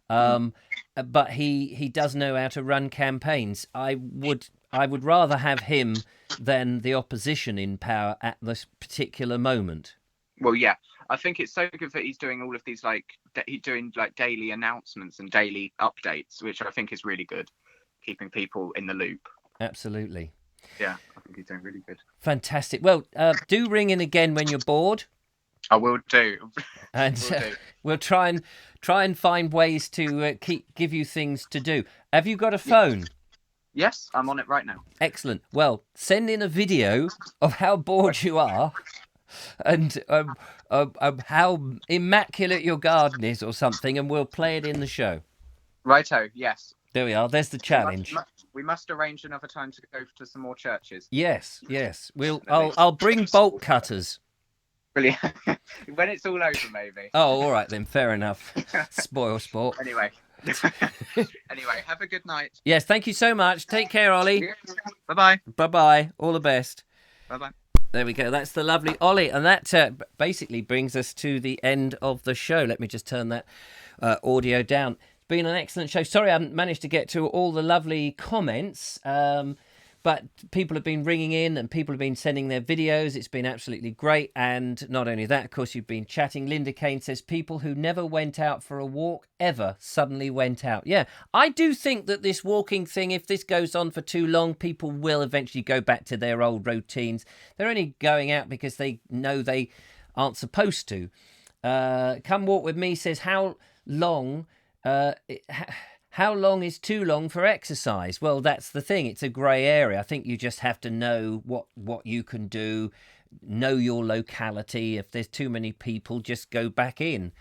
But he does know how to run campaigns. I would rather have him than the opposition in power at this particular moment. Well, yeah, I think it's so good that he's doing all of these, he's doing daily announcements and daily updates, which I think is really good, keeping people in the loop. Absolutely. Yeah, I think he's doing really good. Fantastic. Well, do ring in again when you're bored. I will do. And we'll try and find ways to give you things to do. Have you got a phone? Yes, I'm on it right now. Excellent. Well, send in a video of how bored you are and how immaculate your garden is or something, and we'll play it in the show. Righto, yes. There we are. There's the challenge. We must arrange another time to go to some more churches. Yes. I'll bring bolt cutters. Brilliant. When it's all over, maybe. Oh, all right then. Fair enough. Spoil sport. Anyway, have a good night. Yes, thank you so much. Take care, Ollie. Bye-bye. Bye-bye. All the best. Bye-bye. There we go. That's the lovely Ollie. And that basically brings us to the end of the show. Let me just turn that audio down. It's been an excellent show. Sorry I haven't managed to get to all the lovely comments. But people have been ringing in and people have been sending their videos. It's been absolutely great. And not only that, of course, you've been chatting. Linda Kane says people who never went out for a walk ever suddenly went out. Yeah, I do think that this walking thing, if this goes on for too long, people will eventually go back to their old routines. They're only going out because they know they aren't supposed to. Come Walk With Me says, how long is too long for exercise? Well, that's the thing. It's a grey area. I think you just have to know what you can do, know your locality. If there's too many people, just go back in.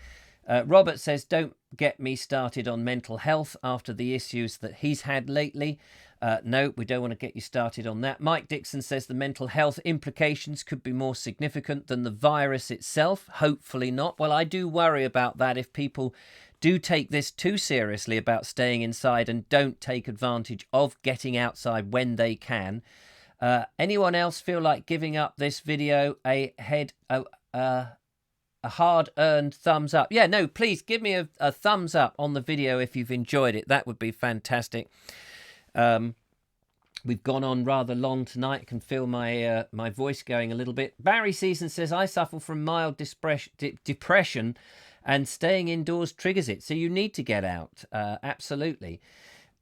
Robert says, don't get me started on mental health after the issues that he's had lately. No, we don't want to get you started on that. Mike Dixon says the mental health implications could be more significant than the virus itself. Hopefully not. Well, I do worry about that if people do take this too seriously about staying inside and don't take advantage of getting outside when they can. Anyone else feel like giving up this video a hard-earned thumbs up? Yeah, no, please give me a thumbs up on the video if you've enjoyed it. That would be fantastic. We've gone on rather long tonight. I can feel my my voice going a little bit. Barry Season says, I suffer from mild depression and staying indoors triggers it. So you need to get out. Absolutely.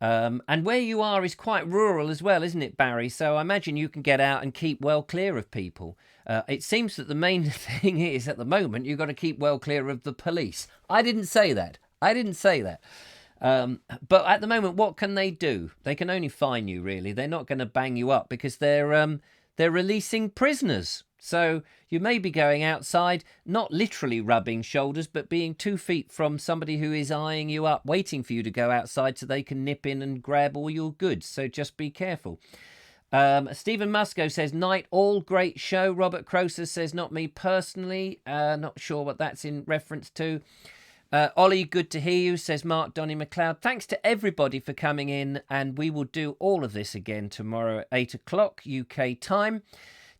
And where you are is quite rural as well, isn't it, Barry? So I imagine you can get out and keep well clear of people. It seems that the main thing is at the moment you've got to keep well clear of the police. I didn't say that. But at the moment, what can they do? They can only fine you, really. They're not going to bang you up because they're releasing prisoners. So you may be going outside, not literally rubbing shoulders, but being 2 feet from somebody who is eyeing you up, waiting for you to go outside so they can nip in and grab all your goods. So just be careful. Stephen Musco says, night all, great show. Robert Croser says, not me personally. Not sure what that's in reference to. Ollie, good to hear you, says Mark Donny McLeod. Thanks to everybody for coming in, and we will do all of this again tomorrow at 8 o'clock UK time.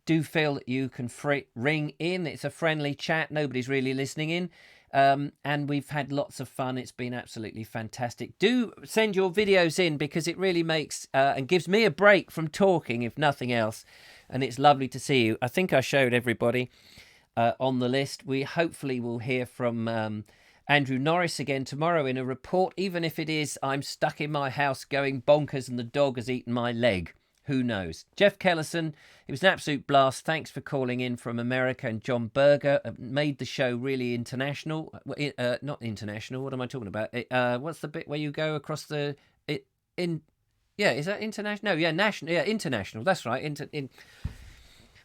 Do feel that you can ring in. It's a friendly chat. Nobody's really listening in. And we've had lots of fun. It's been absolutely fantastic. Do send your videos in, because it really makes and gives me a break from talking, if nothing else. And it's lovely to see you. I think I showed everybody on the list. We hopefully will hear from Andrew Norris again tomorrow in a report, even if it is I'm stuck in my house going bonkers and the dog has eaten my leg. Who knows? Jeff Kellison, it was an absolute blast. Thanks for calling in from America. And John Berger made the show really international. Not international. What am I talking about? What's the bit where you go across the... Yeah, is that international? No, yeah, national. Yeah, international. That's right.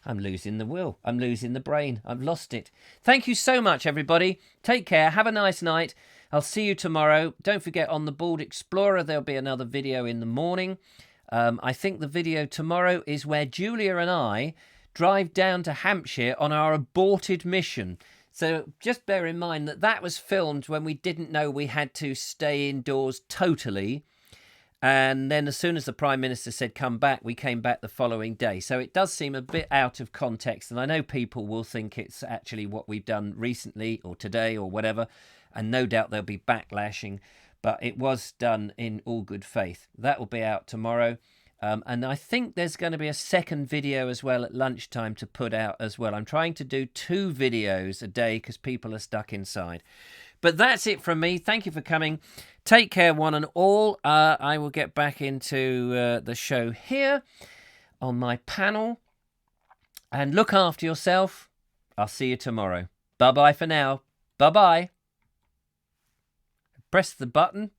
I'm losing the will. I'm losing the brain. I've lost it. Thank you so much, everybody. Take care. Have a nice night. I'll see you tomorrow. Don't forget, on the Board Explorer, there'll be another video in the morning. I think the video tomorrow is where Julia and I drive down to Hampshire on our aborted mission. So just bear in mind that that was filmed when we didn't know we had to stay indoors totally. And then as soon as the Prime Minister said come back, we came back the following day. So it does seem a bit out of context. And I know people will think it's actually what we've done recently or today or whatever. And no doubt there'll be backlashing. But it was done in all good faith. That will be out tomorrow. And I think there's going to be a second video as well at lunchtime to put out as well. I'm trying to do 2 videos a day because people are stuck inside. But that's it from me. Thank you for coming. Take care, one and all. I will get back into the show here on my panel. And look after yourself. I'll see you tomorrow. Bye-bye for now. Bye-bye. Press the button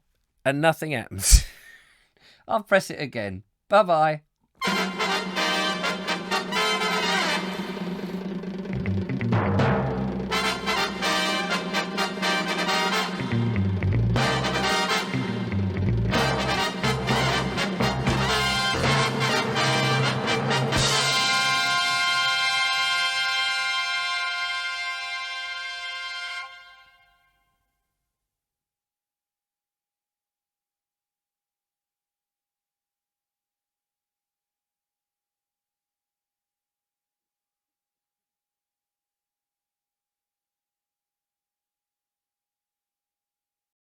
and nothing happens. I'll press it again. Bye-bye.